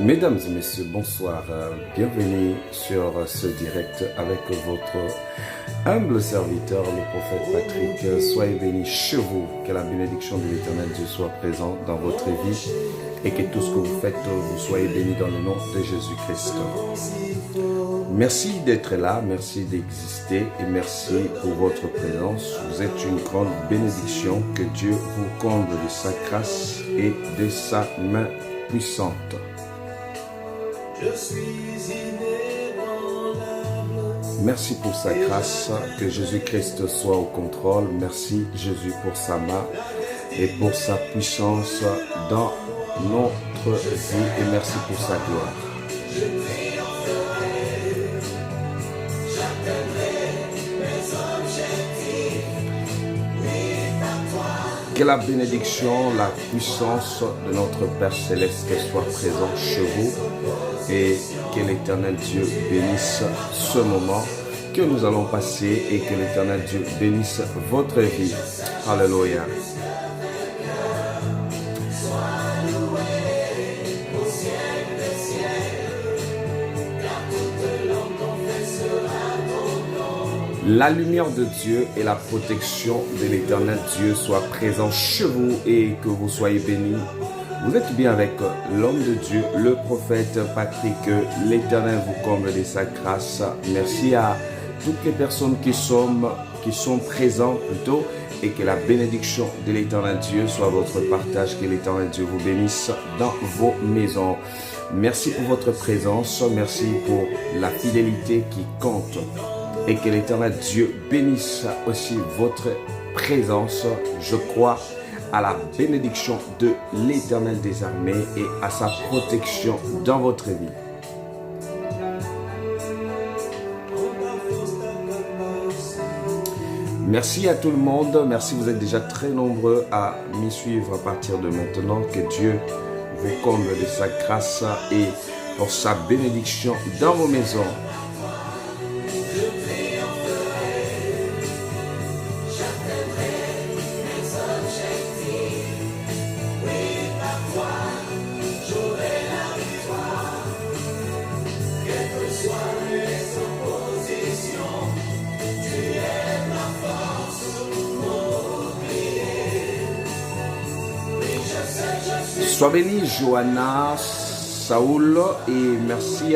Mesdames et messieurs, bonsoir. Bienvenue sur ce direct avec votre humble serviteur, le prophète Patrick. Soyez bénis chez vous, que la bénédiction de l'Éternel Dieu soit présente dans votre vie et que tout ce que vous faites, vous soyez bénis dans le nom de Jésus-Christ. Merci d'être là, merci d'exister et merci pour votre présence. Vous êtes une grande bénédiction, que Dieu vous comble de sa grâce et de sa main puissante. Merci pour sa grâce, que Jésus-Christ soit au contrôle. Merci Jésus pour sa main et pour sa puissance dans notre vie et merci pour sa gloire. Que la bénédiction, la puissance de notre Père Céleste soit présente chez vous et que l'Éternel Dieu bénisse ce moment que nous allons passer et que l'Éternel Dieu bénisse votre vie. Alléluia. La lumière de Dieu et la protection de l'Éternel Dieu soient présents chez vous et que vous soyez bénis. Vous êtes bien avec l'homme de Dieu, le prophète Patrick. L'Éternel vous comble de sa grâce. Merci à toutes les personnes qui sont présentes plutôt et que la bénédiction de l'Éternel Dieu soit votre partage. Que l'Éternel Dieu vous bénisse dans vos maisons. Merci pour votre présence. Merci pour la fidélité qui compte. Et que l'Éternel Dieu bénisse aussi votre présence. Je crois à la bénédiction de l'Éternel des armées et à sa protection dans votre vie. Merci à tout le monde. Merci, vous êtes déjà très nombreux à m'y suivre à partir de maintenant. Que Dieu vous comble de sa grâce et pour sa bénédiction dans vos maisons. Sois béni Johanna, Saoul et merci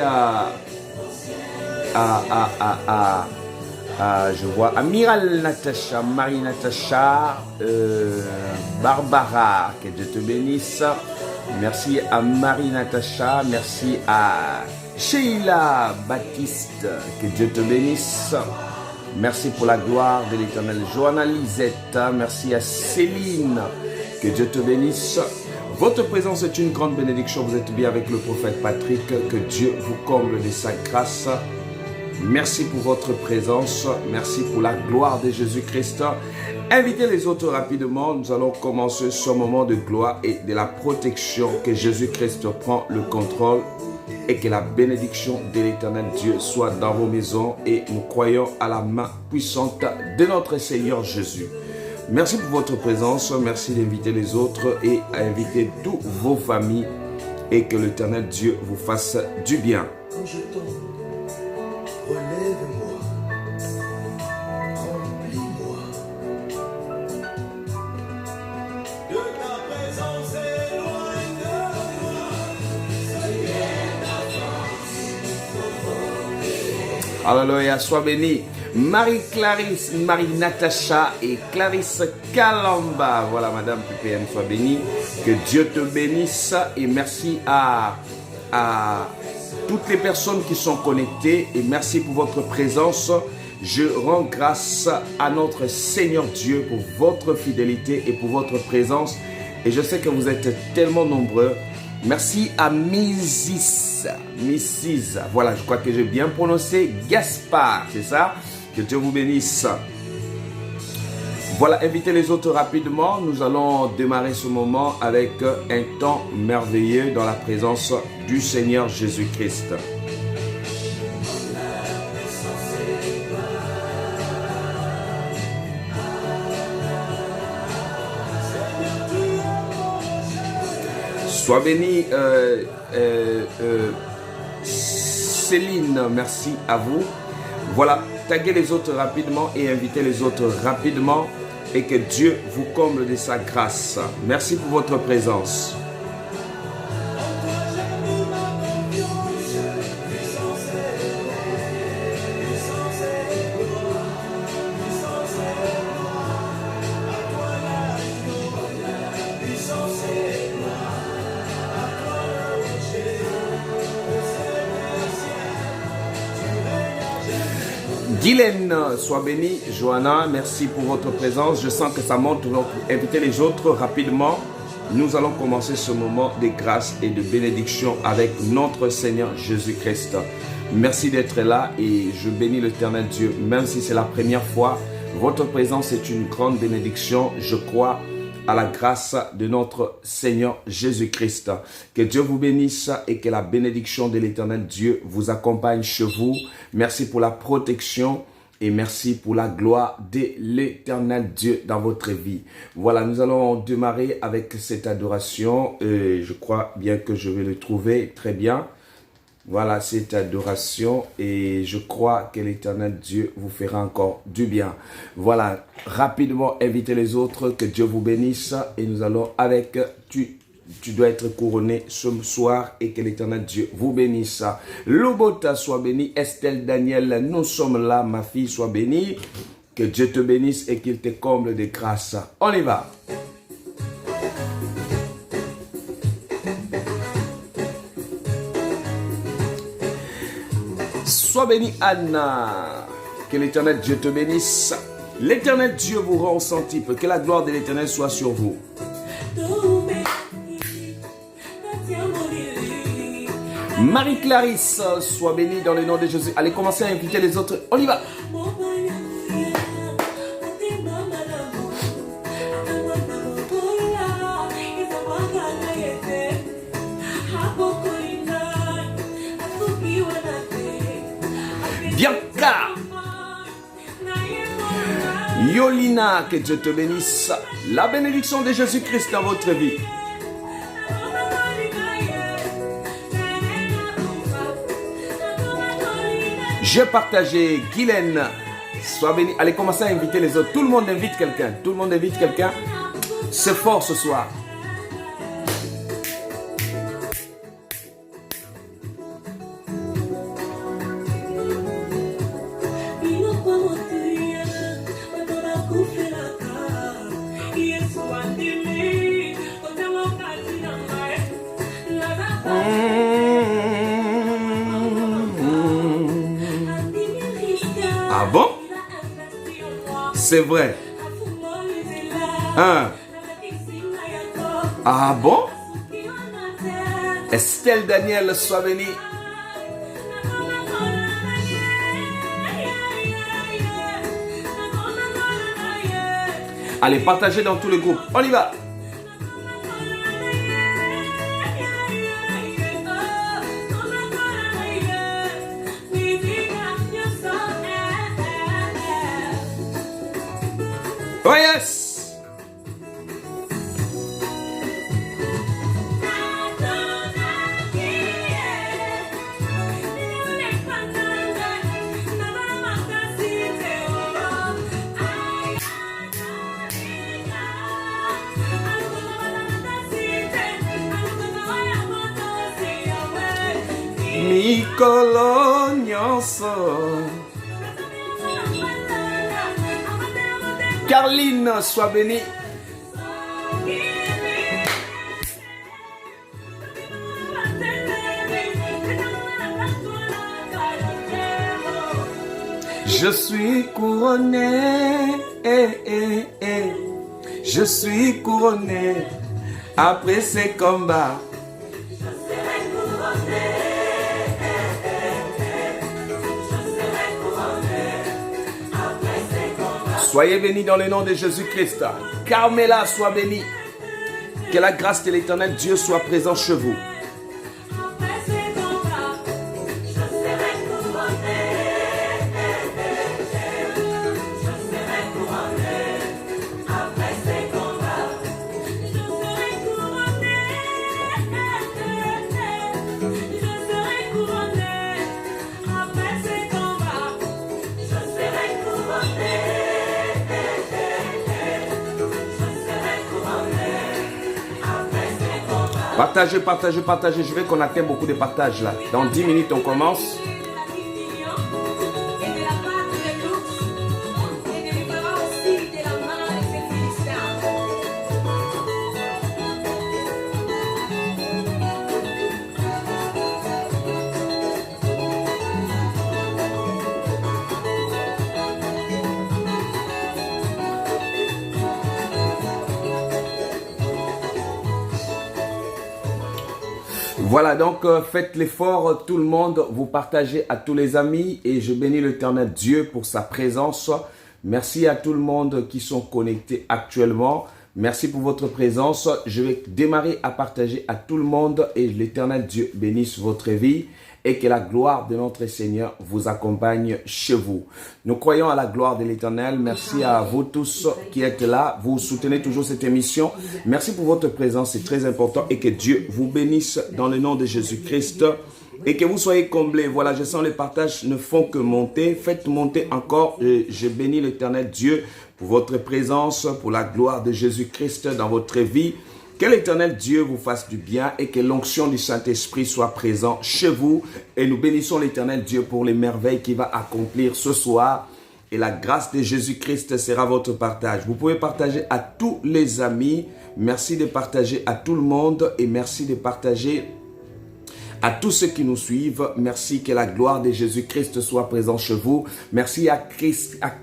je vois Amiral Natacha, Marie Natacha, Barbara, que Dieu te bénisse. Merci à Marie Natacha, merci à Sheila Baptiste, que Dieu te bénisse. Merci pour la gloire de l'Éternel. Johanna Lisette, merci à Céline, que Dieu te bénisse. Votre présence est une grande bénédiction. Vous êtes bien avec le prophète Patrick. Que Dieu vous comble de sa grâce. Merci pour votre présence. Merci pour la gloire de Jésus-Christ. Invitez les autres rapidement. Nous allons commencer ce moment de gloire et de la protection. Que Jésus-Christ prend le contrôle et que la bénédiction de l'Éternel Dieu soit dans vos maisons. Et nous croyons à la main puissante de notre Seigneur Jésus. Merci pour votre présence, merci d'inviter les autres et à inviter toutes vos familles et que l'Éternel Dieu vous fasse du bien. Quand je tombe, relève-moi, remplis-moi. De ta présence éloigne de moi, soyez ta force. Alléluia, sois béni. Marie-Clarisse, Marie-Natacha et Clarisse Kalamba. Voilà, Madame PPM, sois bénie. Que Dieu te bénisse et merci à toutes les personnes qui sont connectées et merci pour votre présence. Je rends grâce à notre Seigneur Dieu pour votre fidélité et pour votre présence. Et je sais que vous êtes tellement nombreux. Merci à Mrs. Voilà, je crois que j'ai bien prononcé. Gaspard, c'est ça? Que Dieu vous bénisse. Voilà, invitez les autres rapidement. Nous allons démarrer ce moment avec un temps merveilleux dans la présence du Seigneur Jésus-Christ. Sois bénie, Céline, merci à vous. Voilà, taguez les autres rapidement et invitez les autres rapidement et que Dieu vous comble de sa grâce. Merci pour votre présence. Guylaine, sois bénie. Johanna, merci pour votre présence. Je sens que ça monte. Donc, invitez les autres rapidement. Nous allons commencer ce moment de grâce et de bénédiction avec notre Seigneur Jésus-Christ. Merci d'être là et je bénis l'Éternel Dieu. Même si c'est la première fois, votre présence est une grande bénédiction. Je crois à la grâce de notre Seigneur Jésus-Christ. Que Dieu vous bénisse et que la bénédiction de l'Éternel Dieu vous accompagne chez vous. Merci pour la protection et merci pour la gloire de l'Éternel Dieu dans votre vie. Voilà, nous allons démarrer avec cette adoration. Je crois bien que je vais le trouver très bien. Voilà cette adoration et je crois que l'Éternel Dieu vous fera encore du bien. Voilà, rapidement invitez les autres, que Dieu vous bénisse et nous allons avec tu dois être couronné ce soir et que l'Éternel Dieu vous bénisse. Lobota soit béni, Estelle Daniel, nous sommes là, ma fille soit bénie. Que Dieu te bénisse et qu'il te comble de grâce. On y va. Sois bénie Anna, que l'Éternel Dieu te bénisse. L'Éternel Dieu vous rend son type, que la gloire de l'Éternel soit sur vous. Marie-Clarisse, sois bénie dans le nom de Jésus. Allez commencer à inviter les autres, on y va. Bianca, Yolina, que Dieu te bénisse. La bénédiction de Jésus-Christ dans votre vie. J'ai partagé. Guylaine, sois béni. Allez, commencez à inviter les autres. Tout le monde invite quelqu'un. Tout le monde invite quelqu'un. C'est fort ce soir. Ah bon? C'est vrai. Hein? Ah bon? Estelle Daniel, sois bénie. Allez, partagez dans tous les groupes. On y va. Oh yes! Mikolo nyonso. Carline, sois bénie. Je suis couronné, je suis couronné après ces combats. Soyez bénis dans le nom de Jésus-Christ. Carmela, sois bénie. Que la grâce de l'Éternel Dieu soit présente chez vous. Partagez, partagez, partagez. Je veux qu'on atteigne beaucoup de partages là. Dans 10 minutes, on commence. Voilà, donc faites l'effort, tout le monde, vous partagez à tous les amis et je bénis l'Éternel Dieu pour sa présence. Merci à tout le monde qui sont connectés actuellement. Merci pour votre présence. Je vais démarrer à partager à tout le monde et l'Éternel Dieu bénisse votre vie et que la gloire de notre Seigneur vous accompagne chez vous. Nous croyons à la gloire de l'Éternel. Merci à vous tous qui êtes là. Vous soutenez toujours cette émission. Merci pour votre présence, c'est très important et que Dieu vous bénisse dans le nom de Jésus-Christ et que vous soyez comblés. Voilà, je sens les partages ne font que monter. Faites monter encore. Je bénis l'Éternel Dieu pour votre présence, pour la gloire de Jésus-Christ dans votre vie. Que l'Éternel Dieu vous fasse du bien et que l'onction du Saint-Esprit soit présente chez vous. Et nous bénissons l'Éternel Dieu pour les merveilles qu'il va accomplir ce soir. Et la grâce de Jésus-Christ sera votre partage. Vous pouvez partager à tous les amis. Merci de partager à tout le monde et merci de partager à tous ceux qui nous suivent. Merci que la gloire de Jésus-Christ soit présente chez vous. Merci à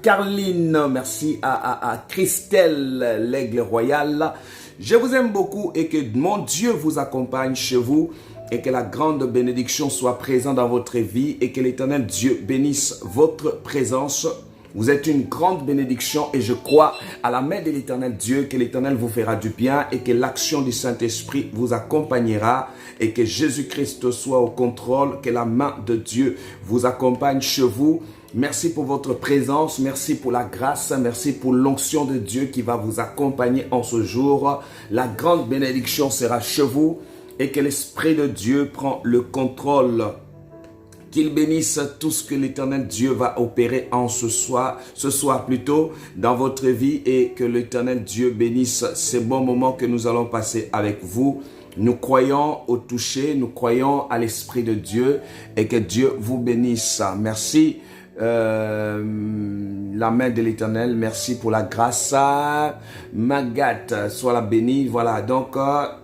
Carline. Merci à Christelle, l'aigle royal. Je vous aime beaucoup et que mon Dieu vous accompagne chez vous et que la grande bénédiction soit présente dans votre vie et que l'Éternel Dieu bénisse votre présence. Vous êtes une grande bénédiction et je crois à la main de l'Éternel Dieu que l'Éternel vous fera du bien et que l'action du Saint-Esprit vous accompagnera et que Jésus-Christ soit au contrôle, que la main de Dieu vous accompagne chez vous. Merci pour votre présence, merci pour la grâce, merci pour l'onction de Dieu qui va vous accompagner en ce jour. La grande bénédiction sera chez vous et que l'Esprit de Dieu prend le contrôle. Qu'il bénisse tout ce que l'Éternel Dieu va opérer en ce soir plutôt dans votre vie et que l'Éternel Dieu bénisse ces bons moments que nous allons passer avec vous. Nous croyons au toucher, nous croyons à l'Esprit de Dieu et que Dieu vous bénisse. Merci. La main de l'Éternel, merci pour la grâce. Magat, sois la bénie. Voilà, donc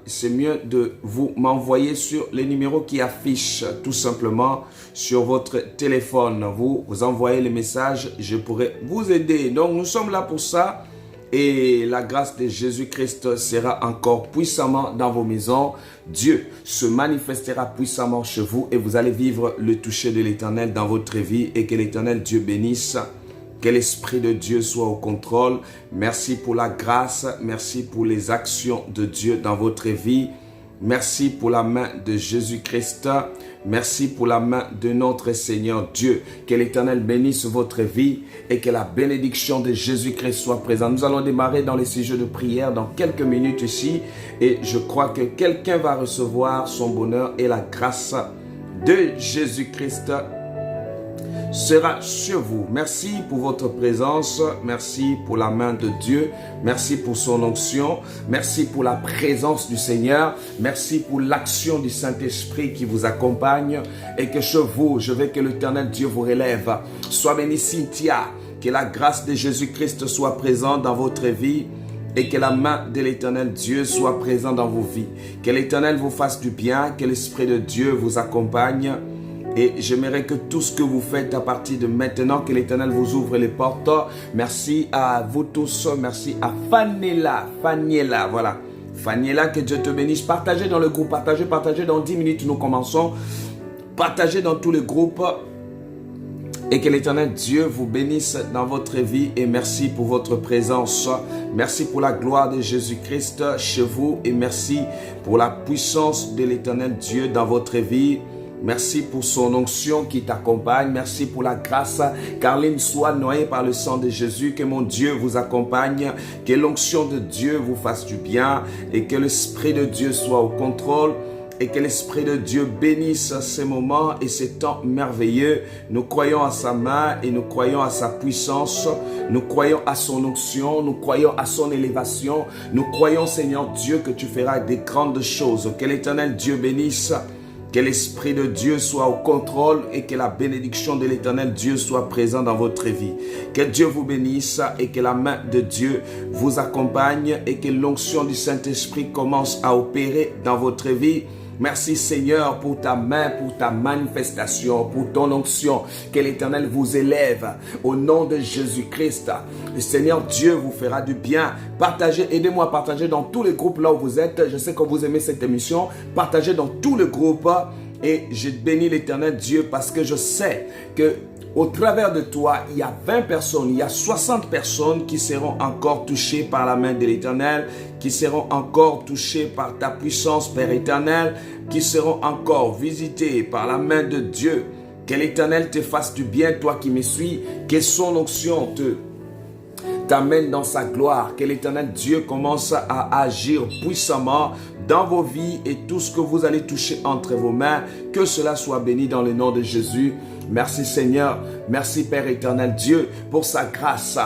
c'est mieux de vous m'envoyer sur les numéros qui affichent tout simplement sur votre téléphone. Vous envoyez les messages, je pourrai vous aider. Donc nous sommes là pour ça. Et la grâce de Jésus-Christ sera encore puissamment dans vos maisons. Dieu se manifestera puissamment chez vous et vous allez vivre le toucher de l'Éternel dans votre vie et que l'Éternel Dieu bénisse. Que l'Esprit de Dieu soit au contrôle. Merci pour la grâce. Merci pour les actions de Dieu dans votre vie. Merci pour la main de Jésus-Christ. Merci pour la main de notre Seigneur Dieu. Que l'Éternel bénisse votre vie et que la bénédiction de Jésus-Christ soit présente. Nous allons démarrer dans les sujets de prière dans quelques minutes ici. Et je crois que quelqu'un va recevoir son bonheur et la grâce de Jésus-Christ sera sur vous. Merci pour votre présence. Merci pour la main de Dieu. Merci pour son onction. Merci pour la présence du Seigneur. Merci pour l'action du Saint-Esprit qui vous accompagne. Et que chez vous, je veux que l'Éternel Dieu vous relève. Sois béni Cynthia. Que la grâce de Jésus-Christ soit présente dans votre vie. Et que la main de l'Éternel Dieu soit présente dans vos vies. Que l'Éternel vous fasse du bien. Que l'Esprit de Dieu vous accompagne. Et j'aimerais que tout ce que vous faites à partir de maintenant, que l'Éternel vous ouvre les portes. Merci à vous tous. Merci à Faniela, voilà. Faniela, que Dieu te bénisse. Partagez dans le groupe. Partagez. Dans 10 minutes, nous commençons. Partagez dans tous les groupes. Et que l'Éternel Dieu vous bénisse dans votre vie. Et merci pour votre présence. Merci pour la gloire de Jésus-Christ chez vous. Et merci pour la puissance de l'Éternel Dieu dans votre vie. Merci pour son onction qui t'accompagne. Merci pour la grâce. Carline, soit noyée par le sang de Jésus. Que mon Dieu vous accompagne. Que l'onction de Dieu vous fasse du bien. Et que l'Esprit de Dieu soit au contrôle. et que l'Esprit de Dieu bénisse ces moments et ces temps merveilleux. Nous croyons à sa main et nous croyons à sa puissance. Nous croyons à son onction, nous croyons à son élévation. Nous croyons, Seigneur Dieu, que tu feras des grandes choses. Que l'Éternel Dieu bénisse. Que l'Esprit de Dieu soit au contrôle et que la bénédiction de l'Éternel Dieu soit présente dans votre vie. Que Dieu vous bénisse et que la main de Dieu vous accompagne et que l'onction du Saint-Esprit commence à opérer dans votre vie. Merci Seigneur pour ta main, pour ta manifestation, pour ton onction. Que l'Éternel vous élève au nom de Jésus-Christ. Le Seigneur Dieu vous fera du bien. Partagez, aidez-moi à partager dans tous les groupes là où vous êtes. Je sais que vous aimez cette émission. Partagez dans tous les groupes. Et je bénis l'Éternel Dieu parce que je sais que au travers de toi, il y a 20 personnes, il y a 60 personnes qui seront encore touchées par la main de l'Éternel, qui seront encore touchées par ta puissance, Père éternel, qui seront encore visitées par la main de Dieu. Que l'Éternel te fasse du bien, toi qui me suis, que son onction t'amène dans sa gloire, que l'Éternel Dieu commence à agir puissamment dans vos vies et tout ce que vous allez toucher entre vos mains, que cela soit béni dans le nom de Jésus. Merci Seigneur, merci Père éternel Dieu pour sa grâce.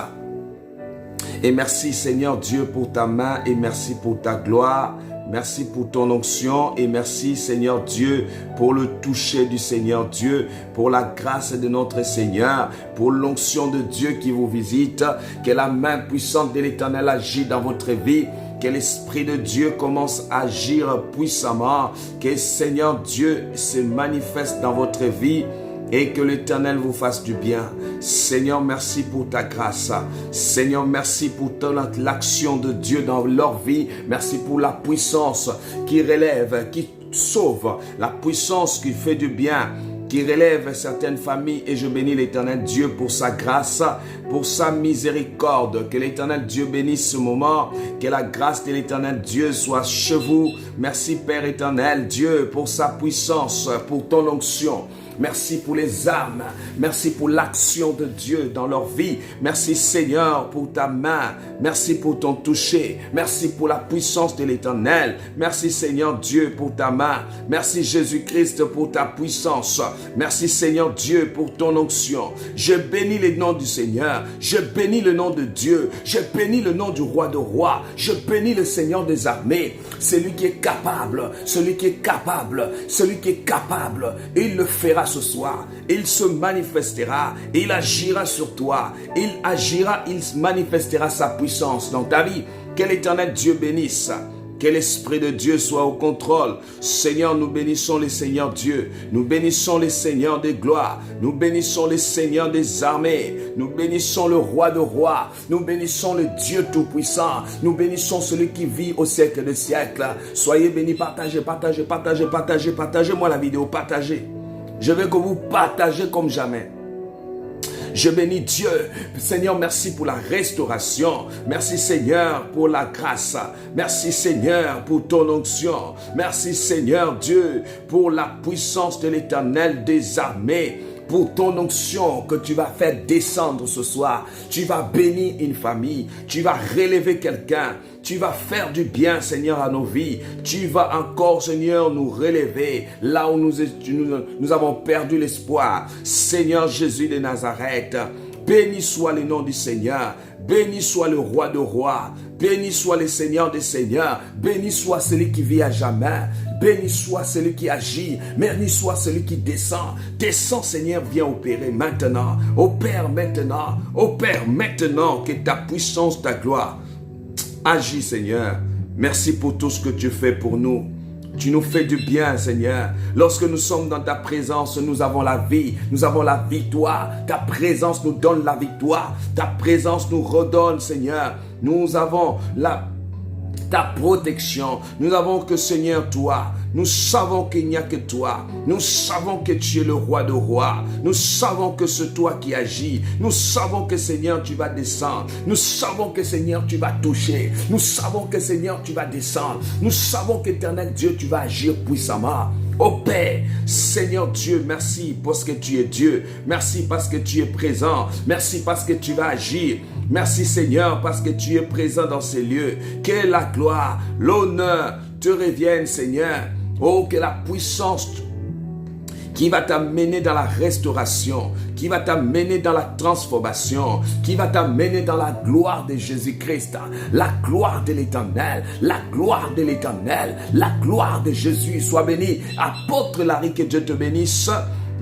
Et merci Seigneur Dieu pour ta main et merci pour ta gloire. Merci pour ton onction et merci Seigneur Dieu pour le toucher du Seigneur Dieu, pour la grâce de notre Seigneur, pour l'onction de Dieu qui vous visite, que la main puissante de l'Éternel agit dans votre vie. Que l'Esprit de Dieu commence à agir puissamment, que Seigneur Dieu se manifeste dans votre vie et que l'Éternel vous fasse du bien. Seigneur, merci pour ta grâce. Seigneur, merci pour l'action de Dieu dans leur vie. Merci pour la puissance qui relève, qui sauve, la puissance qui fait du bien, qui relève certaines familles. Et je bénis l'Éternel Dieu pour sa grâce, pour sa miséricorde. Que l'Éternel Dieu bénisse ce moment. Que la grâce de l'Éternel Dieu soit chez vous. Merci Père éternel Dieu pour sa puissance, pour ton onction. Merci pour les âmes. Merci pour l'action de Dieu dans leur vie. Merci Seigneur pour ta main. Merci pour ton toucher. Merci pour la puissance de l'Éternel. Merci Seigneur Dieu pour ta main. Merci Jésus-Christ pour ta puissance. Merci Seigneur Dieu pour ton onction. Je bénis le nom du Seigneur. Je bénis le nom de Dieu. Je bénis le nom du roi de rois. Je bénis le Seigneur des armées. Celui qui est capable. Celui qui est capable. Celui qui est capable. Il le fera ce soir. Il se manifestera. Il agira sur toi. Il agira. Il manifestera sa puissance dans ta vie. Que l'Éternel Dieu bénisse. Que l'Esprit de Dieu soit au contrôle. Seigneur, nous bénissons les Seigneurs Dieu. Nous bénissons les Seigneurs des gloires. Nous bénissons les Seigneurs des armées. Nous bénissons le roi de rois. Nous bénissons le Dieu tout-puissant. Nous bénissons celui qui vit au siècle des siècles. Soyez bénis, partagez, partagez, partagez, partagez, partagez-moi la vidéo, partagez. Je veux que vous partagez comme jamais. Je bénis Dieu. Seigneur, merci pour la restauration. Merci Seigneur pour la grâce. Merci Seigneur pour ton onction. Merci Seigneur Dieu pour la puissance de l'Éternel des armées. Pour ton onction que tu vas faire descendre ce soir. Tu vas bénir une famille. Tu vas relever quelqu'un. Tu vas faire du bien, Seigneur, à nos vies. Tu vas encore, Seigneur, nous relever là où nous avons perdu l'espoir. Seigneur Jésus de Nazareth, béni soit le nom du Seigneur. Béni soit le roi de rois. Béni soit le Seigneur des seigneurs. Béni soit celui qui vit à jamais. Béni soit celui qui agit. Béni soit celui qui descend. Descends, Seigneur, viens opérer maintenant. Opère maintenant. Opère maintenant que ta puissance, ta gloire agis, Seigneur. Merci pour tout ce que tu fais pour nous. Tu nous fais du bien, Seigneur. Lorsque nous sommes dans ta présence, nous avons la vie, nous avons la victoire. Ta présence nous donne la victoire. Ta présence nous redonne, Seigneur. Nous avons ta protection. Nous avons que, Seigneur, toi. Nous savons qu'il n'y a que toi. Nous savons que tu es le roi de rois. Nous savons que c'est toi qui agis. Nous savons que, Seigneur, tu vas descendre. Nous savons que, Seigneur, tu vas toucher. Nous savons que, Seigneur, tu vas descendre. Nous savons qu'éternel Dieu, tu vas agir puissamment. Oh Père, Seigneur Dieu, merci parce que tu es Dieu. Merci parce que tu es présent. Merci parce que tu vas agir. Merci Seigneur parce que tu es présent dans ces lieux. Que la gloire, l'honneur te reviennent, Seigneur. Oh, que la puissance qui va t'amener dans la restauration, qui va t'amener dans la transformation, qui va t'amener dans la gloire de Jésus-Christ, la gloire de l'Éternel, la gloire de l'Éternel, la gloire de Jésus. Sois béni. Apôtre Larry, que Dieu te bénisse.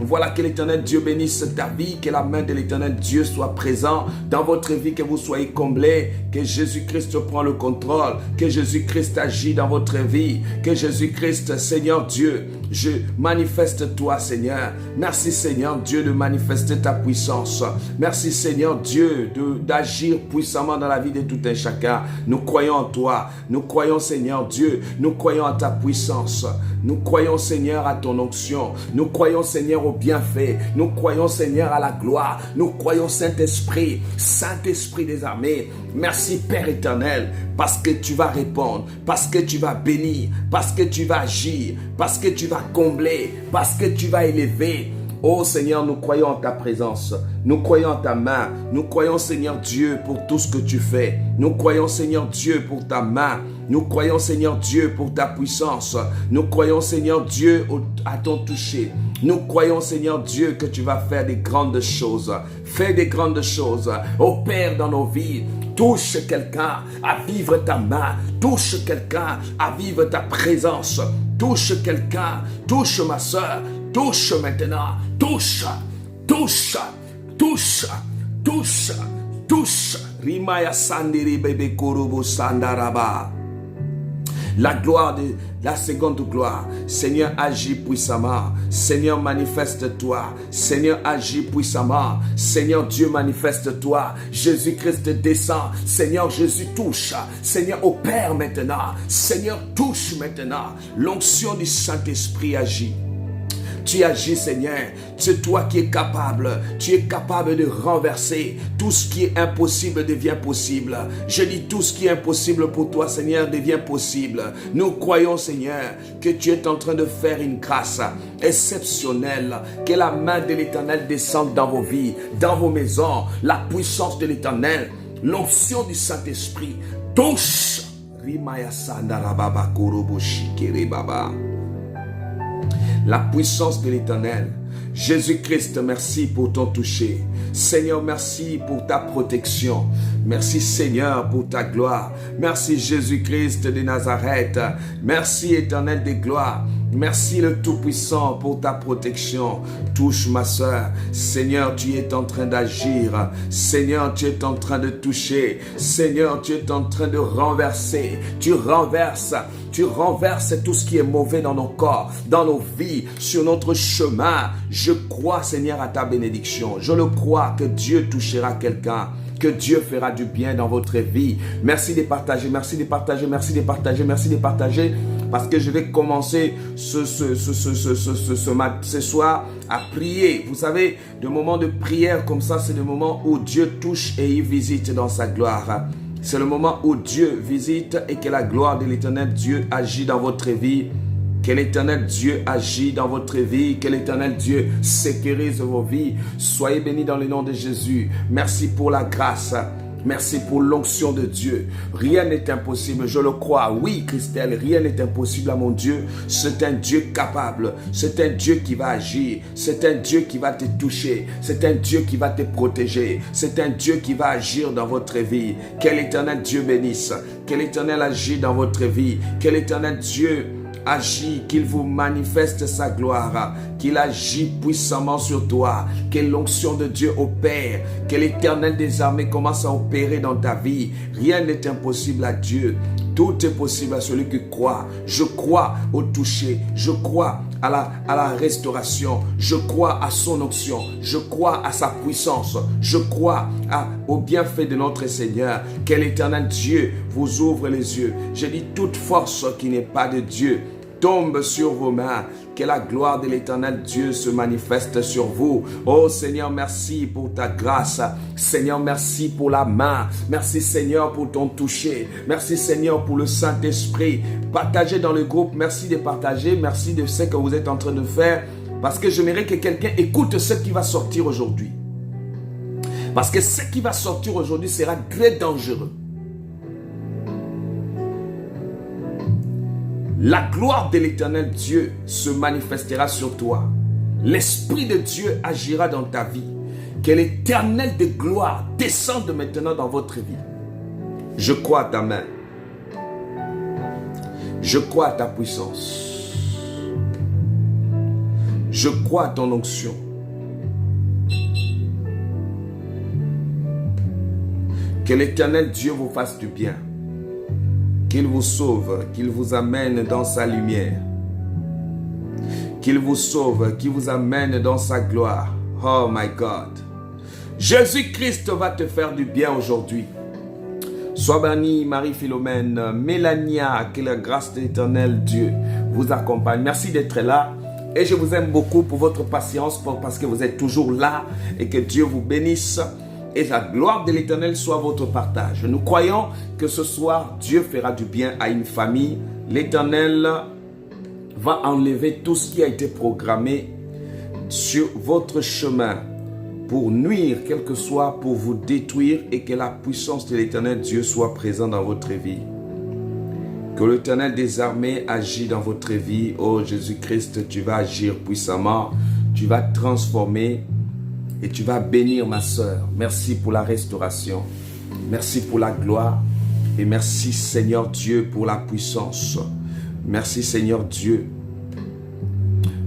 Voilà, que l'Éternel Dieu bénisse ta vie, que la main de l'Éternel Dieu soit présente dans votre vie, que vous soyez comblés, que Jésus-Christ prend le contrôle, que Jésus-Christ agit dans votre vie, que Jésus-Christ, Seigneur Dieu, je manifeste toi, Seigneur. Merci, Seigneur Dieu, de manifester ta puissance. Merci, Seigneur Dieu, d'agir puissamment dans la vie de tout un chacun. Nous croyons en toi. Nous croyons, Seigneur Dieu. Nous croyons à ta puissance. Nous croyons, Seigneur, à ton onction. Nous croyons, Seigneur, au bienfait. Nous croyons, Seigneur, à la gloire. Nous croyons, Saint-Esprit, Saint-Esprit des armées. Merci, Père éternel, parce que tu vas répondre, parce que tu vas bénir, parce que tu vas agir, parce que tu vas combler, parce que tu vas élever. Oh Seigneur, nous croyons en ta présence, nous croyons en ta main, nous croyons Seigneur Dieu pour tout ce que tu fais, nous croyons Seigneur Dieu pour ta main, nous croyons Seigneur Dieu pour ta puissance, nous croyons Seigneur Dieu à ton toucher, nous croyons Seigneur Dieu que tu vas faire des grandes choses, fais des grandes choses, opère dans nos vies. Touche quelqu'un à vivre ta main, touche quelqu'un à vivre ta présence, touche quelqu'un, touche ma soeur, touche maintenant, touche, touche, touche, touche, touche. Rimaya sandiri bebe kurubu sandaraba. La gloire de la seconde gloire. Seigneur, agis puissamment. Seigneur, manifeste-toi. Seigneur, agis puissamment. Seigneur Dieu, manifeste-toi. Jésus-Christ descend. Seigneur Jésus touche. Seigneur, opère maintenant. Seigneur, touche maintenant. L'onction du Saint-Esprit agit. Tu agis, Seigneur. C'est toi qui es capable. Tu es capable de renverser. Tout ce qui est impossible devient possible. Je dis tout ce qui est impossible pour toi, Seigneur, devient possible. Nous croyons, Seigneur, que tu es en train de faire une grâce exceptionnelle. Que la main de l'Éternel descende dans vos vies, dans vos maisons. La puissance de l'Éternel, l'onction du Saint-Esprit touche. La puissance de l'Éternel. Jésus-Christ, merci pour ton toucher. Seigneur, merci pour ta protection. Merci Seigneur pour ta gloire. Merci Jésus-Christ de Nazareth. Merci Éternel des gloires. Merci le Tout-Puissant pour ta protection. Touche ma soeur. Seigneur, tu es en train d'agir. Seigneur, tu es en train de toucher. Seigneur, tu es en train de renverser. Tu renverses tout ce qui est mauvais dans nos corps, dans nos vies, sur notre chemin. Je crois, Seigneur, à ta bénédiction. Je le crois que Dieu touchera quelqu'un. Que Dieu fera du bien dans votre vie. Merci de partager, merci de partager, merci de partager, merci de partager. Parce que je vais commencer ce soir à prier. Vous savez, des moments de prière comme ça, c'est des moments où Dieu touche et il visite dans sa gloire. C'est le moment où Dieu visite et que la gloire de l'Éternel Dieu agit dans votre vie. Que l'Éternel Dieu agit dans votre vie. Que l'Éternel Dieu sécurise vos vies. Soyez bénis dans le nom de Jésus. Merci pour la grâce. Merci pour l'onction de Dieu. Rien n'est impossible, je le crois. Oui, Christelle, rien n'est impossible à mon Dieu. C'est un Dieu capable. C'est un Dieu qui va agir. C'est un Dieu qui va te toucher. C'est un Dieu qui va te protéger. C'est un Dieu qui va agir dans votre vie. Que l'Éternel Dieu bénisse. Que l'Éternel agit dans votre vie. Que l'Éternel Dieu agit, qu'il vous manifeste sa gloire, qu'il agit puissamment sur toi, que l'onction de Dieu opère, que l'Éternel des armées commence à opérer dans ta vie. Rien n'est impossible à Dieu. Tout est possible à celui qui croit. Je crois au toucher. Je crois à la restauration. Je crois à son onction. Je crois à sa puissance. Je crois au bienfait de notre Seigneur. Que l'Éternel Dieu vous ouvre les yeux. Je dis toute force qui n'est pas de Dieu tombe sur vos mains. Que la gloire de l'Éternel Dieu se manifeste sur vous. Oh Seigneur, merci pour ta grâce. Seigneur, merci pour la main. Merci Seigneur pour ton toucher. Merci Seigneur pour le Saint-Esprit. Partagez dans le groupe. Merci de partager. Merci de ce que vous êtes en train de faire. Parce que j'aimerais que quelqu'un écoute ce qui va sortir aujourd'hui. Parce que ce qui va sortir aujourd'hui sera très dangereux. La gloire de l'Éternel Dieu se manifestera sur toi. L'Esprit de Dieu agira dans ta vie. Que l'Éternel de gloire descende maintenant dans votre vie. Je crois à ta main. Je crois à ta puissance. Je crois à ton onction. Que l'Éternel Dieu vous fasse du bien. Qu'il vous sauve, qu'il vous amène dans sa lumière. Qu'il vous sauve, qu'il vous amène dans sa gloire. Oh my God. Jésus-Christ va te faire du bien aujourd'hui. Sois bénie, Marie-Philomène, Mélania, que la grâce de l'Éternel Dieu vous accompagne. Merci d'être là. Et je vous aime beaucoup pour votre patience, parce que vous êtes toujours là et que Dieu vous bénisse. Et la gloire de l'Éternel soit votre partage. Nous croyons que ce soir, Dieu fera du bien à une famille. L'Éternel va enlever tout ce qui a été programmé sur votre chemin pour nuire, quel que soit, pour vous détruire, et que la puissance de l'Éternel Dieu soit présente dans votre vie. Que l'Éternel des armées agisse dans votre vie. Oh Jésus-Christ, tu vas agir puissamment, tu vas transformer et tu vas bénir ma soeur. Merci pour la restauration, merci pour la gloire et merci Seigneur Dieu pour la puissance. Merci Seigneur Dieu.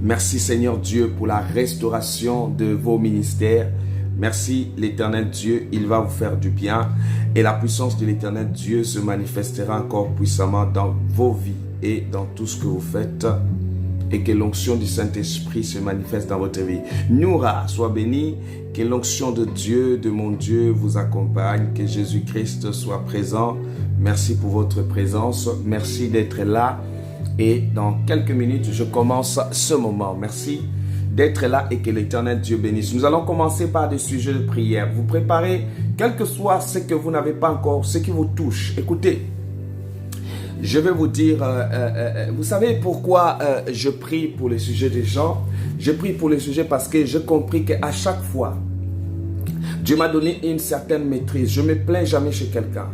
Merci Seigneur Dieu pour la restauration de vos ministères. Merci l'Éternel Dieu, il va vous faire du bien. Et la puissance de l'Éternel Dieu se manifestera encore puissamment dans vos vies et dans tout ce que vous faites. Et que l'onction du Saint-Esprit se manifeste dans votre vie. Noura, sois bénie. Que l'onction de Dieu, de mon Dieu, vous accompagne. Que Jésus-Christ soit présent. Merci pour votre présence. Merci d'être là. Et dans quelques minutes, je commence ce moment. Merci d'être là et que l'Éternel Dieu bénisse. Nous allons commencer par des sujets de prière. Vous préparez, quel que soit ce que vous n'avez pas encore, ce qui vous touche. Écoutez, je vais vous dire, vous savez pourquoi je prie pour les sujets des gens? Je prie pour les sujets parce que j'ai compris qu'à chaque fois, Dieu m'a donné une certaine maîtrise. Je ne me plains jamais chez quelqu'un.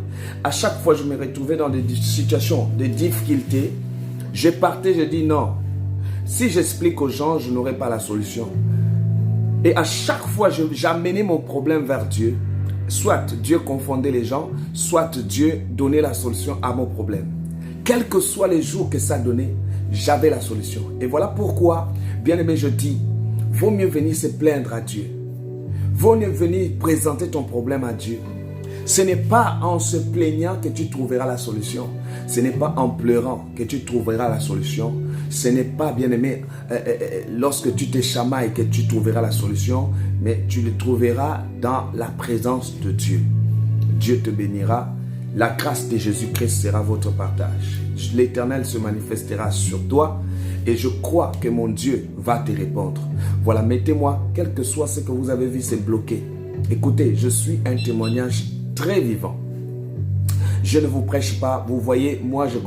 À chaque fois, je me retrouvais dans des situations, des difficultés. Je partais, je dis non. Si j'explique aux gens, je n'aurai pas la solution. Et à chaque fois, j'amenais mon problème vers Dieu. Soit Dieu confondait les gens, soit Dieu donnait la solution à mon problème. Quels que soient les jours que ça donnait, j'avais la solution. Et voilà pourquoi, bien aimé, je dis, vaut mieux venir se plaindre à Dieu. Vaut mieux venir présenter ton problème à Dieu. Ce n'est pas en se plaignant que tu trouveras la solution. Ce n'est pas en pleurant que tu trouveras la solution. Ce n'est pas, bien aimé, lorsque tu te chamailles que tu trouveras la solution, mais tu le trouveras dans la présence de Dieu. Dieu te bénira. La grâce de Jésus-Christ sera votre partage. L'Éternel se manifestera sur toi et je crois que mon Dieu va te répondre. Voilà, mettez-moi, quel que soit ce que vous avez vu, c'est bloqué. Écoutez, je suis un témoignage très vivant. Je ne vous prêche pas. Vous voyez, moi j'ai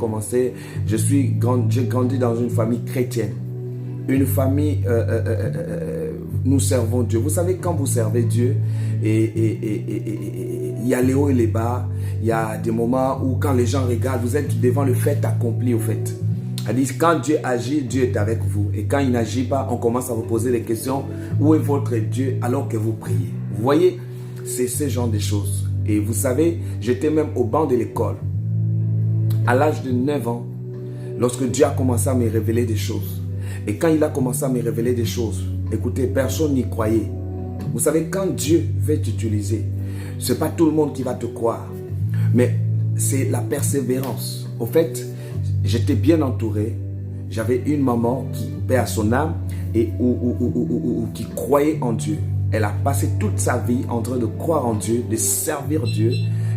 grandi dans une famille chrétienne. Une famille, nous servons Dieu. Vous savez, quand vous servez Dieu, il y a les hauts et les bas. Il y a des moments où quand les gens regardent, vous êtes devant le fait accompli au fait. C'est-à-dire, quand Dieu agit, Dieu est avec vous. Et quand il n'agit pas, on commence à vous poser des questions. Où est votre Dieu alors que vous priez? Vous voyez, c'est ce genre de choses. Et vous savez, j'étais même au banc de l'école. À l'âge de 9 ans, lorsque Dieu a commencé à me révéler des choses. Et quand il a commencé à me révéler des choses, écoutez, personne n'y croyait. Vous savez, quand Dieu veut t'utiliser, ce n'est pas tout le monde qui va te croire. Mais c'est la persévérance. Au fait, j'étais bien entouré. J'avais une maman qui, paix à son âme, et qui croyait en Dieu. Elle a passé toute sa vie en train de croire en Dieu, de servir Dieu.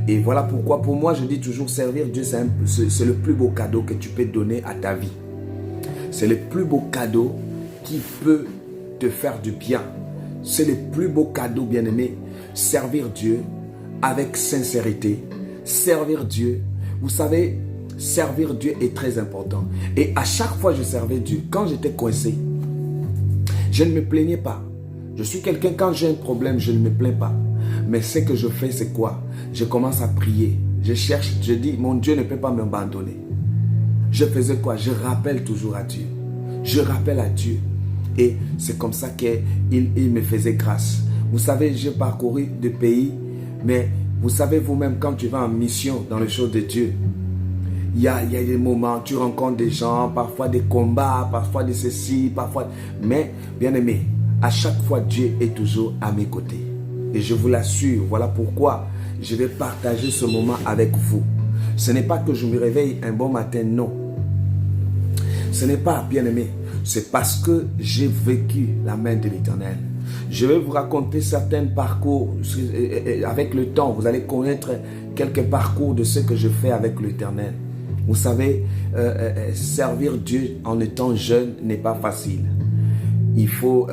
Et voilà pourquoi, pour moi, je dis toujours, servir Dieu, c'est le plus beau cadeau que tu peux donner à ta vie. C'est le plus beau cadeau qui peut te faire du bien. C'est le plus beau cadeau, bien-aimé. Servir Dieu avec sincérité. Servir Dieu. Vous savez, servir Dieu est très important. Et à chaque fois que je servais Dieu, quand j'étais coincé, je ne me plaignais pas. Je suis quelqu'un, quand j'ai un problème, je ne me plains pas. Mais ce que je fais, c'est quoi? Je commence à prier. Je cherche, je dis, mon Dieu ne peut pas m'abandonner. je faisais quoi? Je rappelle toujours à Dieu. Je rappelle à Dieu. Et c'est comme ça qu'il me faisait grâce. Vous savez, j'ai parcouru des pays, mais vous savez vous-même, quand tu vas en mission dans les choses de Dieu, il y a des moments, tu rencontres des gens, parfois des combats, parfois de ceci, parfois... Mais, bien aimé, à chaque fois, Dieu est toujours à mes côtés. Et je vous l'assure, voilà pourquoi je vais partager ce moment avec vous. Ce n'est pas que je me réveille un bon matin, non. Ce n'est pas, bien aimé, c'est parce que j'ai vécu la main de l'Éternel. Je vais vous raconter certains parcours. Avec le temps, vous allez connaître quelques parcours de ce que je fais avec l'Éternel. Vous savez, servir Dieu en étant jeune n'est pas facile. Il faut,